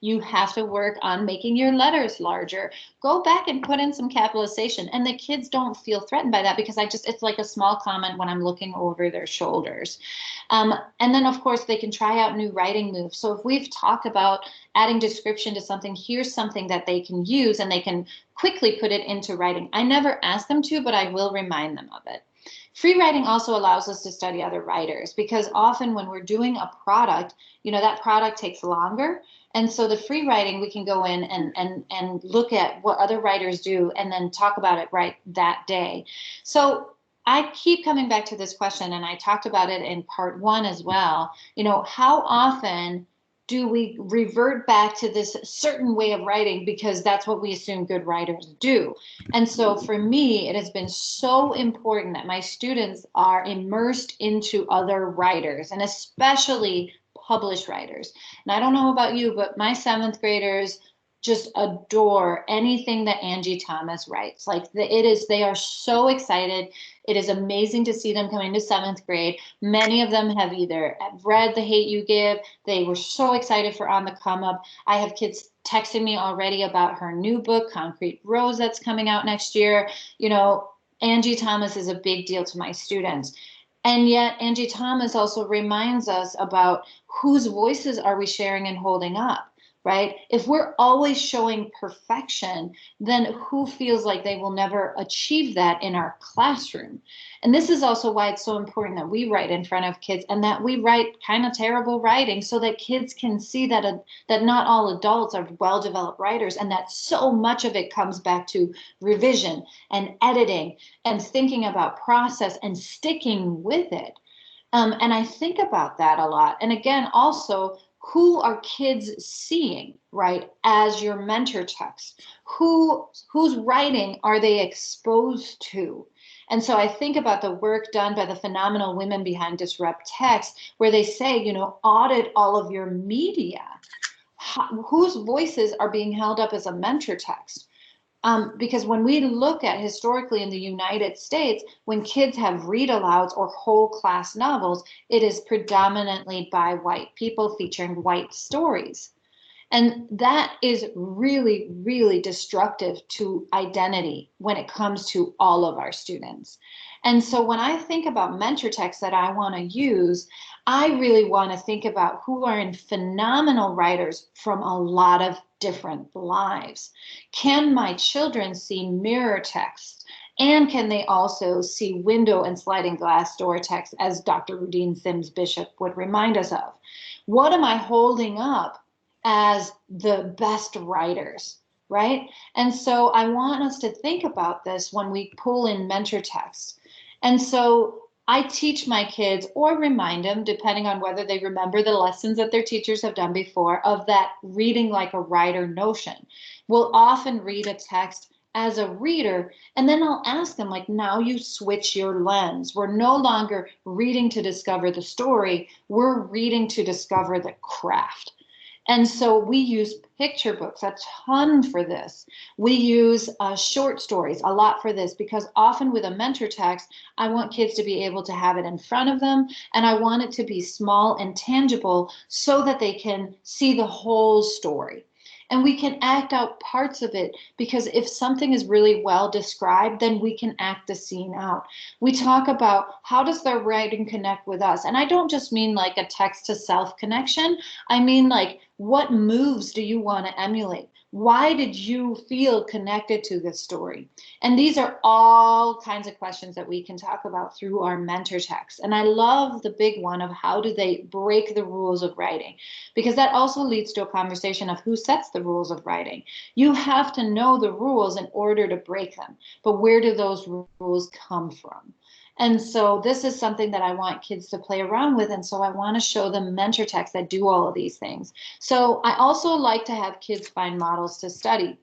You have to work on making your letters larger. Go back and put in some capitalization. And the kids don't feel threatened by that because it's like a small comment when I'm looking over their shoulders. And then, of course, they can try out new writing moves. So if we've talked about adding description to something, here's something that they can use and they can quickly put it into writing. I never ask them to, but I will remind them of it. Free writing also allows us to study other writers because often when we're doing a product, that product takes longer. And so the free writing, we can go in and look at what other writers do and then talk about it right that day. So I keep coming back to this question, and I talked about it in part 1 as well. How often do we revert back to this certain way of writing because that's what we assume good writers do? And so for me, it has been so important that my students are immersed into other writers, and especially published writers. And I don't know about you, but my 7th graders just adore anything that Angie Thomas writes. They are so excited. It is amazing to see them coming to 7th grade. Many of them have either read The Hate U Give. They were so excited for On the Come Up. I have kids texting me already about her new book, Concrete Rose, that's coming out next year. Angie Thomas is a big deal to my students. And yet Angie Thomas also reminds us about whose voices are we sharing and holding up. Right? If we're always showing perfection, then who feels like they will never achieve that in our classroom? And this is also why it's so important that we write in front of kids and that we write kind of terrible writing so that kids can see that not all adults are well-developed writers, and that so much of it comes back to revision and editing and thinking about process and sticking with it. And I think about that a lot. And again, also, who are kids seeing, right, as your mentor text? Whose writing are they exposed to? And so I think about the work done by the phenomenal women behind Disrupt Text, where they say, audit all of your media. Whose voices are being held up as a mentor text? Because when we look at historically in the United States, when kids have read-alouds or whole class novels, it is predominantly by white people featuring white stories. And that is really, really destructive to identity when it comes to all of our students. And so when I think about mentor texts that I want to use, I really want to think about who are in phenomenal writers from a lot of different lives. Can my children see mirror text? And can they also see window and sliding glass door text, as Dr. Rudine Sims Bishop would remind us of? What am I holding up as the best writers, right? And so I want us to think about this when we pull in mentor text. And so I teach my kids, or remind them, depending on whether they remember the lessons that their teachers have done before, of that reading like a writer notion. We'll often read a text as a reader, and then I'll ask them, like, now you switch your lens. We're no longer reading to discover the story, we're reading to discover the craft. And so we use picture books a ton for this. We use short stories a lot for this, because often with a mentor text, I want kids to be able to have it in front of them, and I want it to be small and tangible so that they can see the whole story. And we can act out parts of it, because if something is really well described, then we can act the scene out. We talk about, how does their writing connect with us? And I don't just mean like a text to self connection. I mean, like, what moves do you want to emulate? Why did you feel connected to this story? And these are all kinds of questions that we can talk about through our mentor text. And I love the big one of, how do they break the rules of writing? Because that also leads to a conversation of who sets the rules of writing. You have to know the rules in order to break them. But where do those rules come from? And so this is something that I want kids to play around with. And so I want to show them mentor texts that do all of these things. So I also like to have kids find models to study.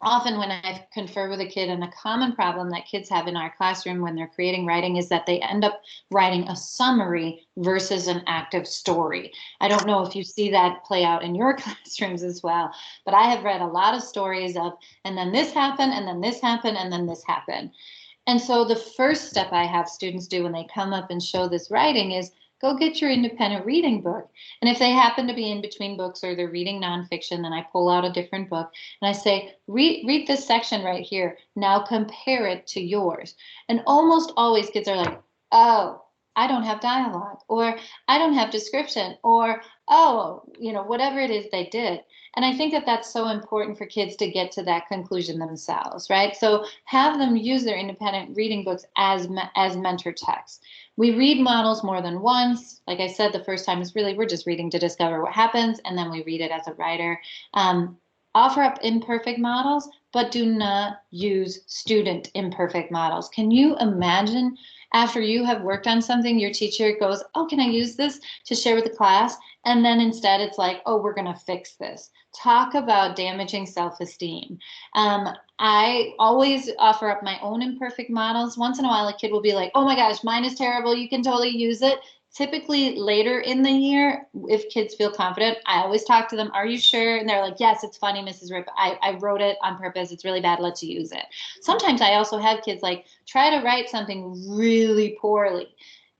often when I confer with a kid, and a common problem that kids have in our classroom when they're creating writing is that they end up writing a summary versus an active story. I don't know if you see that play out in your classrooms as well, but I have read a lot of stories of, and then this happened, and then this happened, and then this happened. And so the first step I have students do when they come up and show this writing is go get your independent reading book. And if they happen to be in between books or they're reading nonfiction, then I pull out a different book and I say, read this section right here. Now compare it to yours. And almost always kids are like, oh, I don't have dialogue, or I don't have description, or oh, whatever it is they did. And I think that that's so important for kids to get to that conclusion themselves, right? So have them use their independent reading books as mentor texts. We read models more than once. Like I said, the first time is really, we're just reading to discover what happens, and then we read it as a writer. Offer up imperfect models, but do not use student imperfect models. Can you imagine after you have worked on something, your teacher goes, oh, can I use this to share with the class? And then instead it's like, oh, we're going to fix this. Talk about damaging self-esteem. I always offer up my own imperfect models. Once in a while, a kid will be like, oh my gosh, mine is terrible. You can totally use it. Typically later in the year, if kids feel confident, I always talk to them, are you sure? And they're like, yes, it's funny, Mrs. Ripp. I wrote it on purpose. It's really bad. Let's use it. Sometimes I also have kids like try to write something really poorly.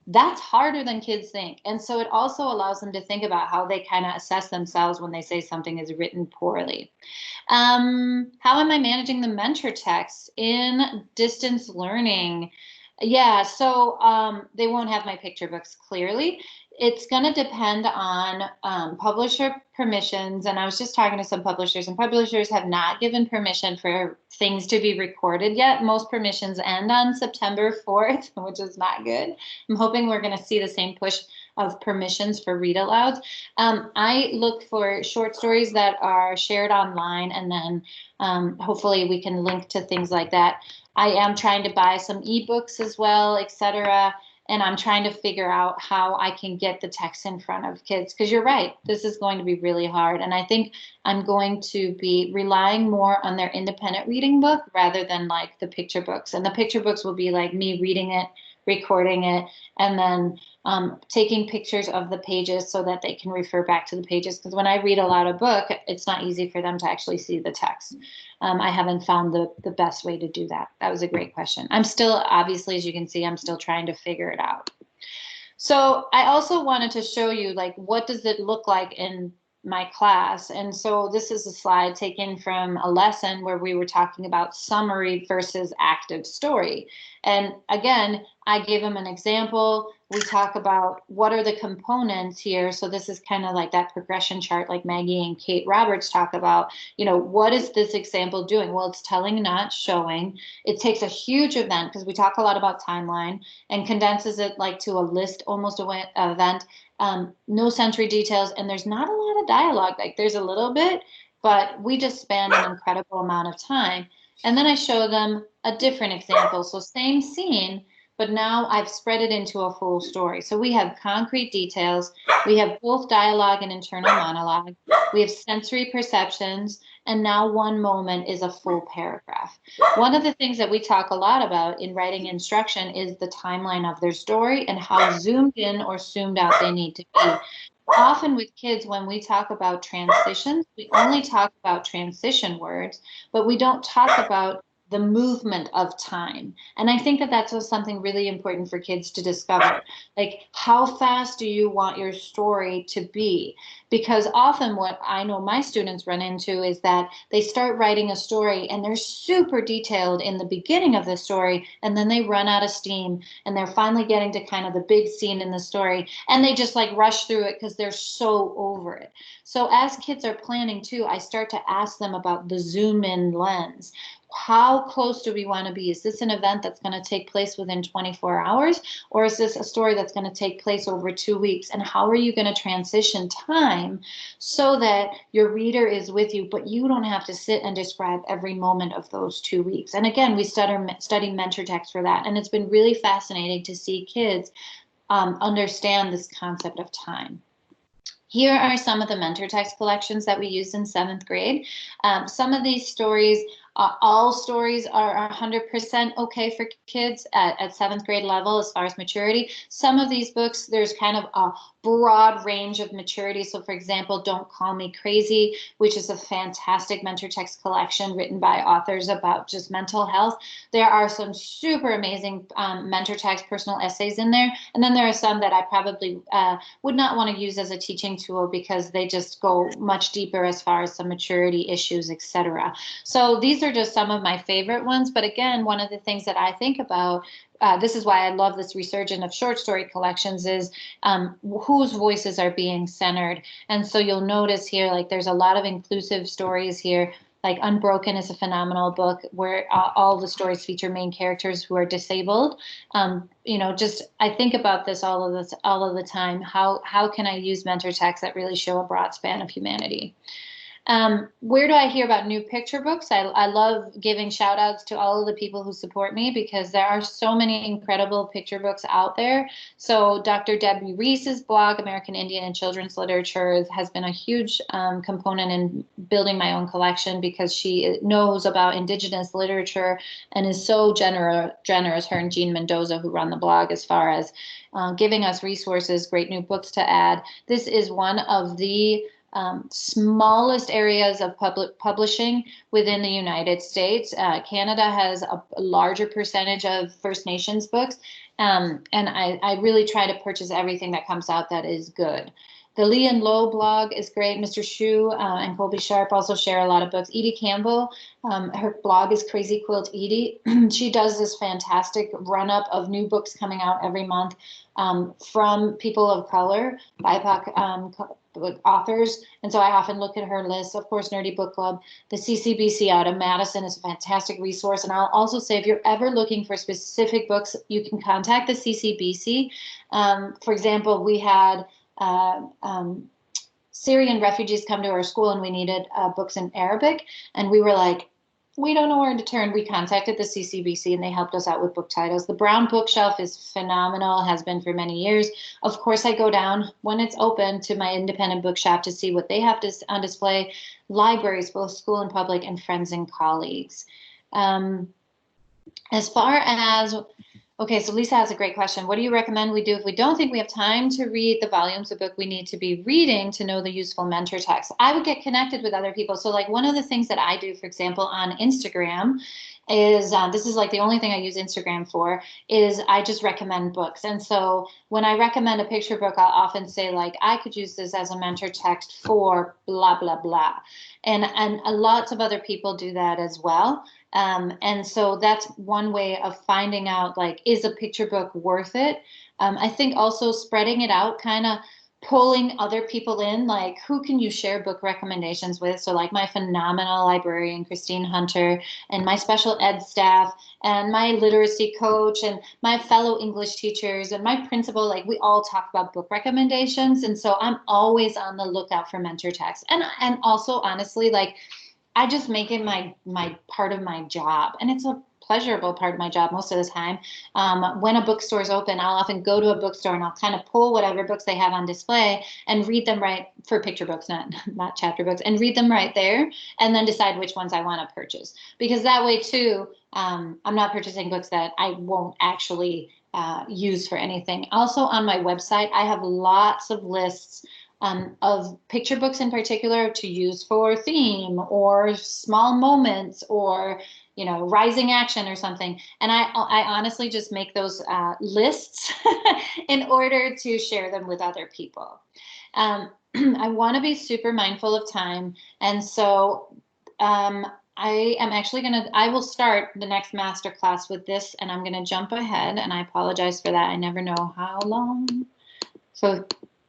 That's harder than kids think. And so it also allows them to think about how they kind of assess themselves when they say something is written poorly. How am I managing the mentor text in distance learning? Yeah, so they won't have my picture books clearly. It's going to depend on publisher permissions. And I was just talking to some publishers, and publishers have not given permission for things to be recorded yet. Most permissions end on September 4th, which is not good. I'm hoping we're going to see the same push of permissions for read alouds. I look for short stories that are shared online, and then hopefully we can link to things like that. I am trying to buy some ebooks as well, etc. And I'm trying to figure out how I can get the text in front of kids. Because you're right, this is going to be really hard. And I think I'm going to be relying more on their independent reading book rather than like the picture books. And the picture books will be like me reading it, recording it, and then taking pictures of the pages so that they can refer back to the pages. Because when I read aloud a book, it's not easy for them to actually see the text. I haven't found the best way to do that. That was a great question. I'm still, obviously, as you can see, I'm still trying to figure it out. So I also wanted to show you, like, what does it look like in my class? And so this is a slide taken from a lesson where we were talking about summary versus active story. And again, I gave them an example. We talk about what are the components here. So this is kind of like that progression chart like Maggie and Kate Roberts talk about, what is this example doing? Well, it's telling, not showing. It takes a huge event, because we talk a lot about timeline, and condenses it like to a list, almost an event. No sensory details, and there's not a lot of dialogue. Like there's a little bit, but we just spend an incredible amount of time. And then I show them a different example. So same scene, but now I've spread it into a full story. So we have concrete details. We have both dialogue and internal monologue. We have sensory perceptions. And now one moment is a full paragraph. One of the things that we talk a lot about in writing instruction is the timeline of their story and how zoomed in or zoomed out they need to be. Often with kids, when we talk about transitions, we only talk about transition words, but we don't talk about the movement of time. And I think that that's something really important for kids to discover. Like, how fast do you want your story to be? Because often what I know my students run into is that they start writing a story and they're super detailed in the beginning of the story, and then they run out of steam and they're finally getting to kind of the big scene in the story, and they just like rush through it because they're so over it. So as kids are planning too, I start to ask them about the zoom in lens. How close do we want to be? Is this an event that's going to take place within 24 hours? Or is this a story that's going to take place over 2 weeks? And how are you going to transition time so that your reader is with you, but you don't have to sit and describe every moment of those 2 weeks? And again, we study mentor text for that. And it's been really fascinating to see kids understand this concept of time. Here are some of the mentor text collections that we used in 7th grade. Some of these stories all stories are 100% okay for kids at seventh grade level as far as maturity. Some of these books, there's kind of a broad range of maturity. So for example, Don't Call Me Crazy, which is a fantastic mentor text collection written by authors about just mental health. There are some super amazing mentor text personal essays in there. And then there are some that I probably would not want to use as a teaching tool because they just go much deeper as far as some maturity issues, etc. So these are just some of my favorite ones. But again, one of the things that I think about, this is why I love this resurgence of short story collections, is whose voices are being centered. And so you'll notice here, like there's a lot of inclusive stories here. Like Unbroken is a phenomenal book where all the stories feature main characters who are disabled. Just I think about this all of the time. How can I use mentor texts that really show a broad span of humanity? Where do I hear about new picture books? I love giving shout outs to all of the people who support me because there are so many incredible picture books out there. So Dr. Debbie Reese's blog, American Indian and Children's Literature, has been a huge component in building my own collection because she knows about Indigenous literature and is so generous, her and Jean Mendoza, who run the blog, as far as giving us resources, great new books to add. This is one of the smallest areas of public publishing within the United States. Canada has a larger percentage of First Nations books, and I really try to purchase everything that comes out that is good. The Lee and Low blog is great. Mr. Shu and Colby Sharp also share a lot of books. Edie Campbell, her blog is Crazy Quilt Edie. She does this fantastic run-up of new books coming out every month from people of color, BIPOC authors. And so I often look at her list. Of course, Nerdy Book Club. The CCBC out of Madison is a fantastic resource. And I'll also say, if you're ever looking for specific books, you can contact the CCBC. For example, we had Syrian refugees come to our school and we needed books in Arabic. And we were like, we don't know where to turn. We contacted the CCBC and they helped us out with book titles. The Brown Bookshelf is phenomenal, has been for many years. Of course, I go down when it's open to my independent bookshop to see what they have on display. Libraries, both school and public, and friends and colleagues. As far as Okay, so Lisa has a great question. What do you recommend we do if we don't think we have time to read the volumes of book we need to be reading to know the useful mentor text? I would get connected with other people. So like one of the things that I do, for example, on Instagram is, this is like the only thing I use Instagram for, is I just recommend books. And so when I recommend a picture book, I'll often say like, I could use this as a mentor text for blah, blah, blah. And lots of other people do that as well. And so that's one way of finding out, like, is a picture book worth it? I think also spreading it out, kind of pulling other people in, like, who can you share book recommendations with? So like my phenomenal librarian, Christine Hunter, and my special ed staff, and my literacy coach, and my fellow English teachers, and my principal, like we all talk about book recommendations. And so I'm always on the lookout for mentor texts. And also, honestly, like, I just make it my part of my job. And it's a pleasurable part of my job most of the time. When a bookstore is open, I'll often go to a bookstore and I'll kind of pull whatever books they have on display and read them right for picture books, not chapter books, and read them right there and then decide which ones I want to purchase. Because that way too, I'm not purchasing books that I won't actually use for anything. Also on my website, I have lots of lists of picture books in particular to use for theme or small moments or, rising action or something. And I honestly just make those lists in order to share them with other people. I want to be super mindful of time. And so I will start the next masterclass with this, and I'm going to jump ahead, and I apologize for that. I never know how long. So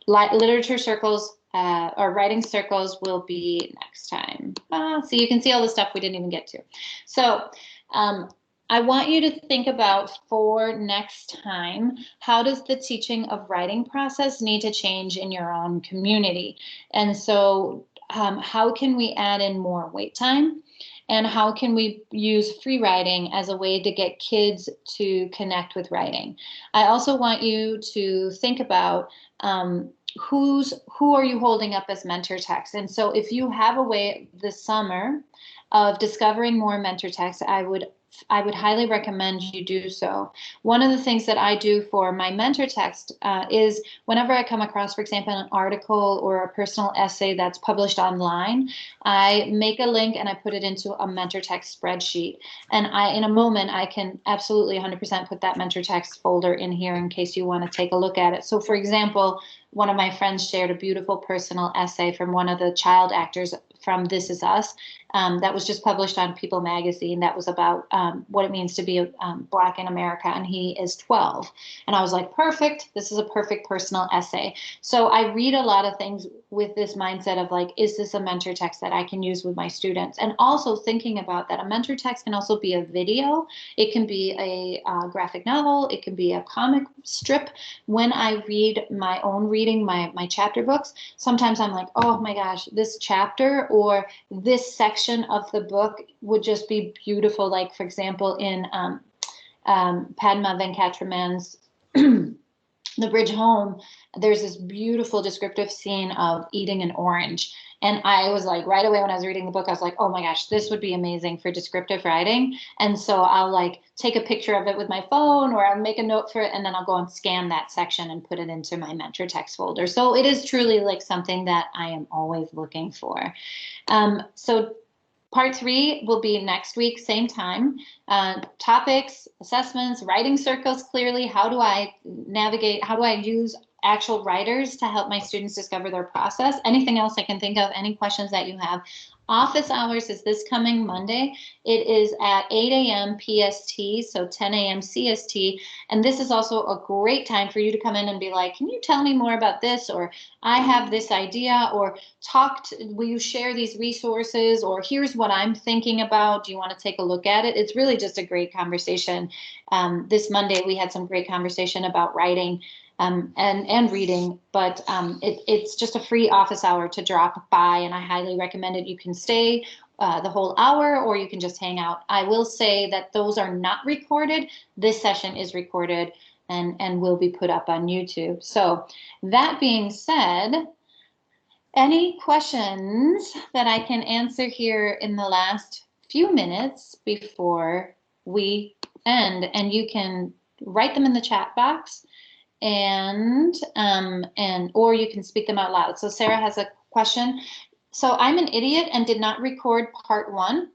literature circles or writing circles will be next time. So you can see all the stuff we didn't even get to. So I want you to think about, for next time, how does the teaching of writing process need to change in your own community? And so how can we add in more wait time? and how can we use free writing as a way to get kids to connect with writing. I also want you to think about who are you holding up as mentor texts? And so if you have a way this summer of discovering more mentor texts, I would highly recommend you do so. One of the things that I do for my mentor text is whenever I come across, for example, an article or a personal essay that's published online, I make a link and I put it into a mentor text spreadsheet. And in a moment, I can absolutely 100% put that mentor text folder in here in case you want to take a look at it. So for example, one of my friends shared a beautiful personal essay from one of the child actors from This Is Us that was just published on People magazine that was about what it means to be Black in America, and he is 12. And I was like, perfect, this is a perfect personal essay. So I read a lot of things with this mindset of like, is this a mentor text that I can use with my students? And also thinking about that a mentor text can also be a video, it can be a graphic novel, it can be a comic strip. When I read my own reading, my chapter books, sometimes I'm like, oh my gosh, this chapter or this section of the book would just be beautiful. Like, for example, in Padma Venkatraman's The Bridge Home, there's this beautiful descriptive scene of eating an orange. And I was like, right away when I was reading the book, I was like, oh my gosh, this would be amazing for descriptive writing. And so I'll like take a picture of it with my phone, or I'll make a note for it, and then I'll go and scan that section and put it into my mentor text folder. So it is truly like something that I am always looking for. So part 3 will be next week, same time. Topics, assessments, writing circles clearly. How do I navigate? How do I use actual writers to help my students discover their process? Anything else I can think of? Any questions that you have? Office hours is this coming Monday. It is at 8 a.m. PST, so 10 a.m. CST. And this is also a great time for you to come in and be like, can you tell me more about this? Or I have this idea, or will you share these resources? Or here's what I'm thinking about. Do you want to take a look at it? It's really just a great conversation. This Monday, we had some great conversation about writing and reading, but it's just a free office hour to drop by, and I highly recommend it. You can stay the whole hour, or you can just hang out. I will say that those are not recorded. This session is recorded and will be put up on YouTube. So that being said, any questions that I can answer here in the last few minutes before we end? And you can write them in the chat box, or you can speak them out loud. So Sarah has a question. So I'm an idiot and did not record part 1.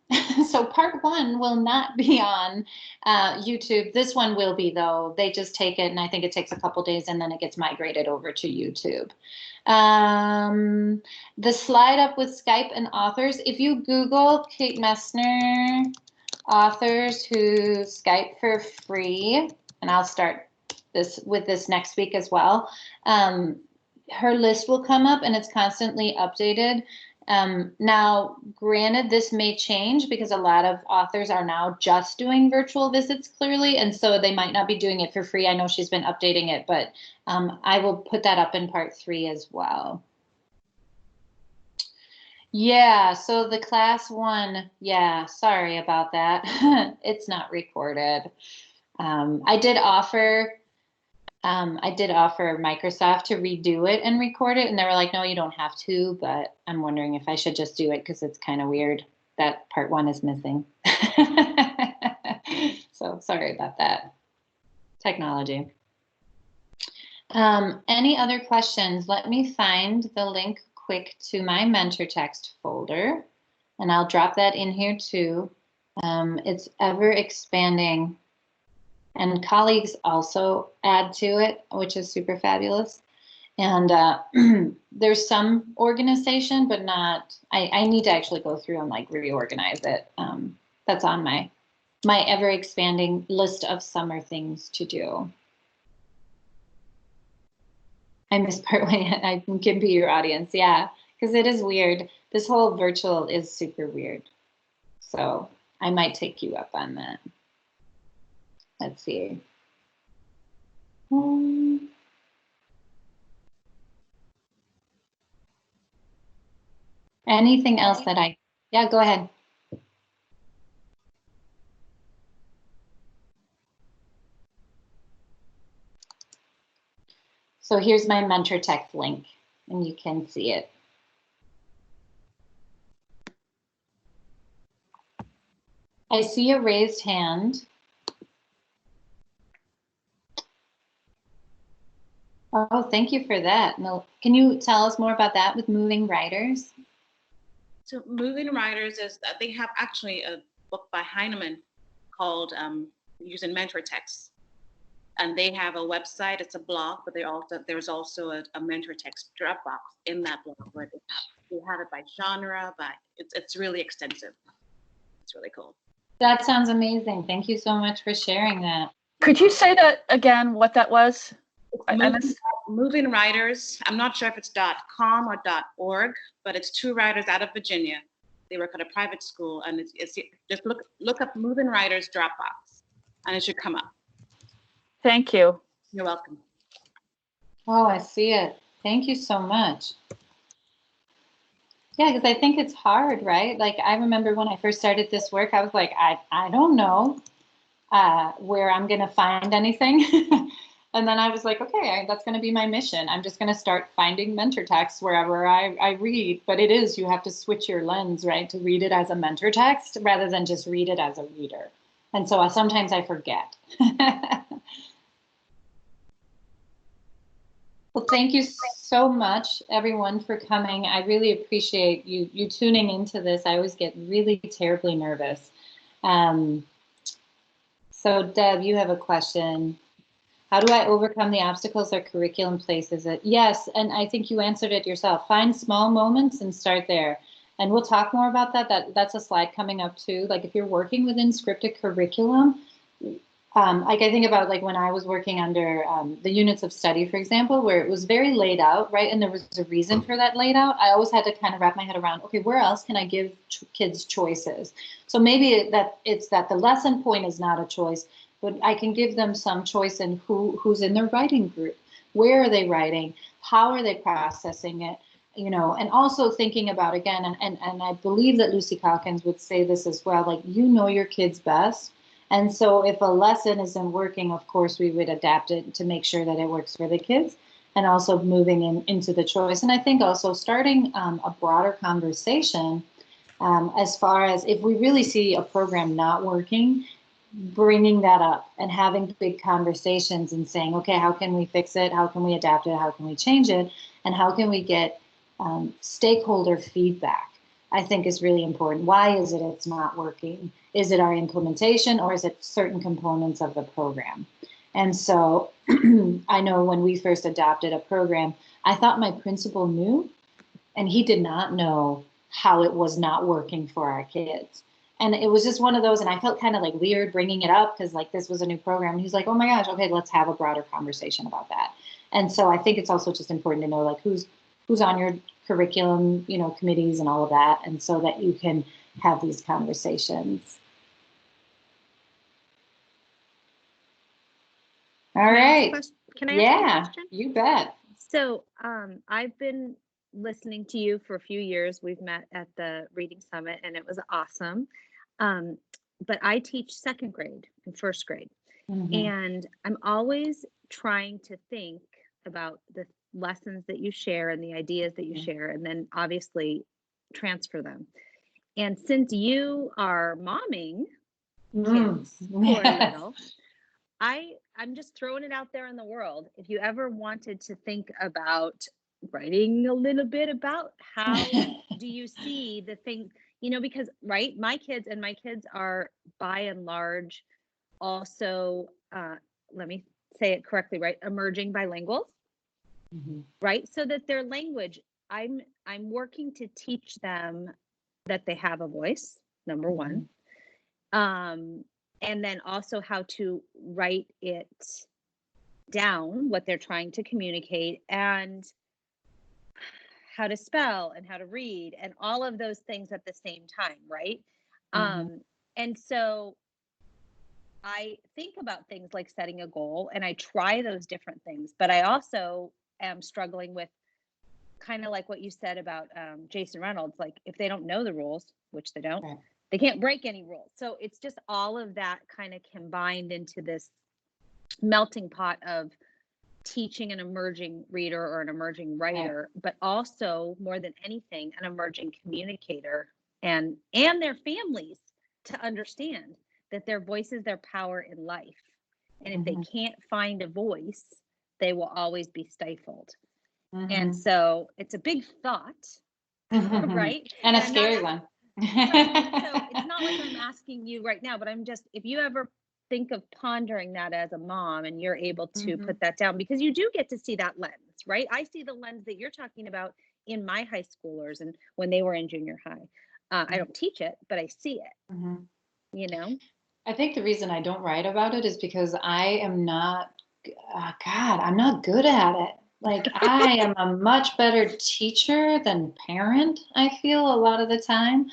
So part 1 will not be on YouTube. This one will be, though. They just take it, and I think it takes a couple days, and then it gets migrated over to YouTube. The slide up with Skype and authors. If you Google Kate Messner authors who Skype for free, and I'll start this next week as well. Her list will come up, and it's constantly updated. Now, granted, this may change because a lot of authors are now just doing virtual visits clearly, and so they might not be doing it for free. I know she's been updating it, but I will put that up in part 3 as well. Yeah, so the class 1, yeah, sorry about that. It's not recorded. I did offer Microsoft to redo it and record it, and they were like, no, you don't have to, but I'm wondering if I should just do it because it's kind of weird that part 1 is missing. So sorry about that. Technology. Any other questions? Let me find the link quick to my mentor text folder, and I'll drop that in here too. It's ever expanding. And colleagues also add to it, which is super fabulous. And there's some organization, but not, I need to actually go through and like reorganize it. That's on my ever expanding list of summer things to do. I missed part 1, I can be your audience. Yeah, because it is weird. This whole virtual is super weird. So I might take you up on that. Let's see. Anything else that yeah, go ahead. So here's my mentor text link, and you can see it. I see a raised hand. Oh, thank you for that. Can you tell us more about that with Moving Writers? So Moving Writers is, they have actually a book by Heinemann called Using Mentor Texts. And they have a website, it's a blog, but there's also a mentor text Dropbox in that blog where they have it by genre, it's really extensive. It's really cool. That sounds amazing. Thank you so much for sharing that. Could you say that again, what that was? Moving Writers. I'm not sure if it's .com or .org, but it's two writers out of Virginia. They work at a private school, and it's just look up Moving Writers Dropbox, and it should come up. Thank you. You're welcome. Oh, I see it. Thank you so much. Yeah, because I think it's hard, right? Like, I remember when I first started this work, I was like, I don't know where I'm going to find anything. And then I was like, okay, that's going to be my mission. I'm just going to start finding mentor texts wherever I read. But you have to switch your lens, right? To read it as a mentor text rather than just read it as a reader. And so sometimes I forget. Well, thank you so much, everyone, for coming. I really appreciate you tuning into this. I always get really terribly nervous. So, Deb, you have a question. How do I overcome the obstacles our curriculum places it? Yes, and I think you answered it yourself. Find small moments and start there. And we'll talk more about that. That's a slide coming up too. Like if you're working within scripted curriculum, like I think about like when I was working under the units of study, for example, where it was very laid out, right? And there was a reason for that laid out. I always had to kind of wrap my head around, okay, where else can I give kids choices? So maybe it's that the lesson point is not a choice, but I can give them some choice in who's in their writing group. Where are they writing? How are they processing it? You know, and also thinking about, again, and I believe that Lucy Calkins would say this as well, like, you know your kids best. And so if a lesson isn't working, of course, we would adapt it to make sure that it works for the kids, and also moving into the choice. And I think also starting a broader conversation as far as if we really see a program not working, bringing that up and having big conversations and saying, okay, how can we fix it? How can we adapt it? How can we change it? And how can we get stakeholder feedback? I think is really important. Why is it's not working? Is it our implementation, or is it certain components of the program? And so I know when we first adopted a program, I thought my principal knew, and he did not know how it was not working for our kids. And it was just one of those, and I felt kind of like weird bringing it up because like this was a new program. And he's like, oh my gosh, okay, let's have a broader conversation about that. And so I think it's also just important to know like who's on your curriculum, you know, committees and all of that, and so that you can have these conversations. All right. Can I ask a question? You bet. So I've been listening to you for a few years. We've met at the Reading Summit, and it was awesome. But I teach second grade and first grade. Mm-hmm. And I'm always trying to think about the lessons that you share and the ideas that you share, and then obviously transfer them. And since you are momming kids for a little, I'm just throwing it out there in the world. If you ever wanted to think about writing a little bit about how do you see the things, you know, because right, my kids are by and large also, let me say it correctly, right, emerging bilinguals. Mm-hmm. Right, so that their language, I'm working to teach them that they have a voice, number one, and then also how to write it down, what they're trying to communicate, and how to spell and how to read and all of those things at the same time, right? Mm-hmm. And so I think about things like setting a goal, and I try those different things, but I also am struggling with kind of like what you said about Jason Reynolds, like if they don't know the rules, which they don't, right, they can't break any rules. So it's just all of that kind of combined into this melting pot of teaching an emerging reader or an emerging writer, but also more than anything, an emerging communicator and their families to understand that their voice is their power in life. And if they can't find a voice, they will always be stifled. And so it's a big thought, right? And a scary one. Right. So it's not like I'm asking you right now, but I'm just, if you ever think of pondering that as a mom and you're able to put that down, because you do get to see that lens, right? I see the lens that you're talking about in my high schoolers and when they were in junior high. I don't teach it, but I see it, you know? I think the reason I don't write about it is because I am not, God, I'm not good at it. Like I am a much better teacher than parent, I feel a lot of the time,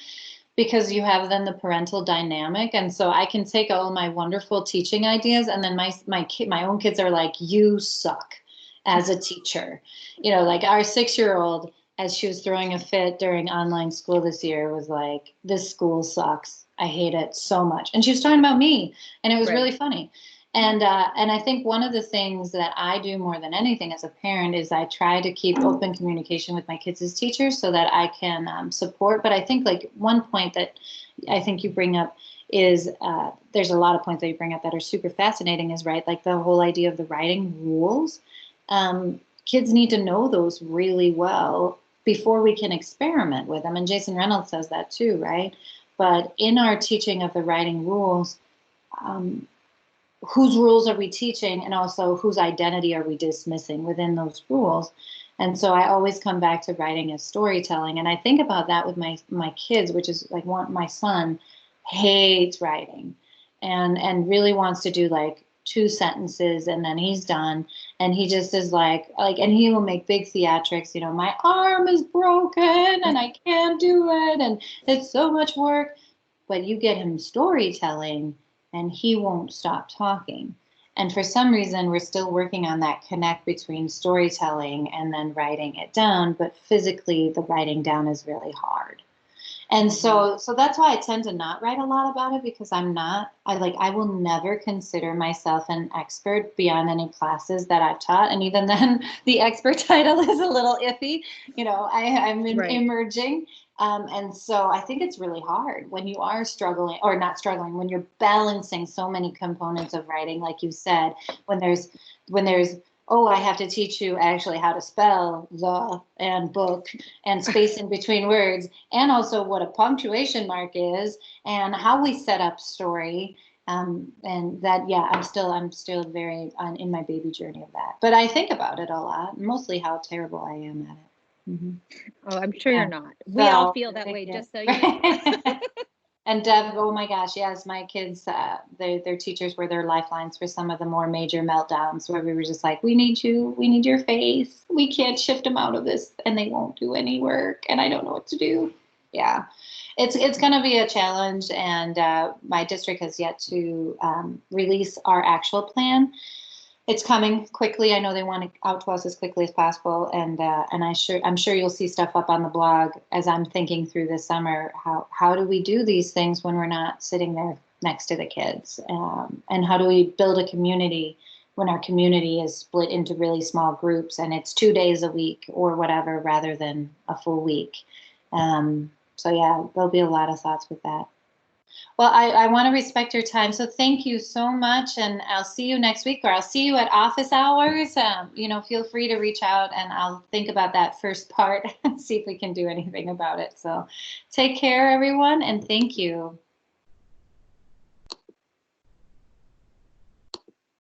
because you have then the parental dynamic. And so I can take all my wonderful teaching ideas and then my own kids are like, you suck as a teacher. You know, like our 6-year-old, as she was throwing a fit during online school this year, was like, this school sucks. I hate it so much. And she was talking about me, and it was really funny. And I think one of the things that I do more than anything as a parent is I try to keep open communication with my kids as teachers so that I can support. But I think like one point that I think you bring up is there's a lot of points that you bring up that are super fascinating is right, like the whole idea of the writing rules. Kids need to know those really well before we can experiment with them. And Jason Reynolds says that too, right? But in our teaching of the writing rules, whose rules are we teaching, and also whose identity are we dismissing within those rules? And so I always come back to writing as storytelling, and I think about that with my kids, which is like my son hates writing, and really wants to do like 2 sentences and then he's done, and he just is like, and he will make big theatrics, you know, my arm is broken and I can't do it and it's so much work. But you get him storytelling and he won't stop talking. And for some reason, we're still working on that connect between storytelling and then writing it down. But physically, the writing down is really hard. And so that's why I tend to not write a lot about it, because I will never consider myself an expert beyond any classes that I've taught. And even then, the expert title is a little iffy. You know, I'm emerging. And so I think it's really hard when you are struggling, or not struggling, when you're balancing so many components of writing, like you said, when there's, oh, I have to teach you actually how to spell the and book and space in between words, and also what a punctuation mark is and how we set up story. And that, I'm still very in my baby journey of that. But I think about it a lot, mostly how terrible I am at it. Oh, I'm sure you're not. We all feel that way, just so you know. And Deb, oh my gosh, yes, my kids, their teachers were their lifelines for some of the more major meltdowns where we were just like, we need you, we need your face. We can't shift them out of this and they won't do any work and I don't know what to do. Yeah, it's going to be a challenge, and my district has yet to release our actual plan. It's coming quickly. I know they want it out to us as quickly as possible, and I'm sure you'll see stuff up on the blog as I'm thinking through this summer. How do we do these things when we're not sitting there next to the kids, and how do we build a community when our community is split into really small groups and it's 2 days a week or whatever rather than a full week. So yeah, there'll be a lot of thoughts with that. Well, I want to respect your time. So thank you so much. And I'll see you next week, or I'll see you at office hours. Feel free to reach out and I'll think about that first part and see if we can do anything about it. So take care, everyone. And thank you.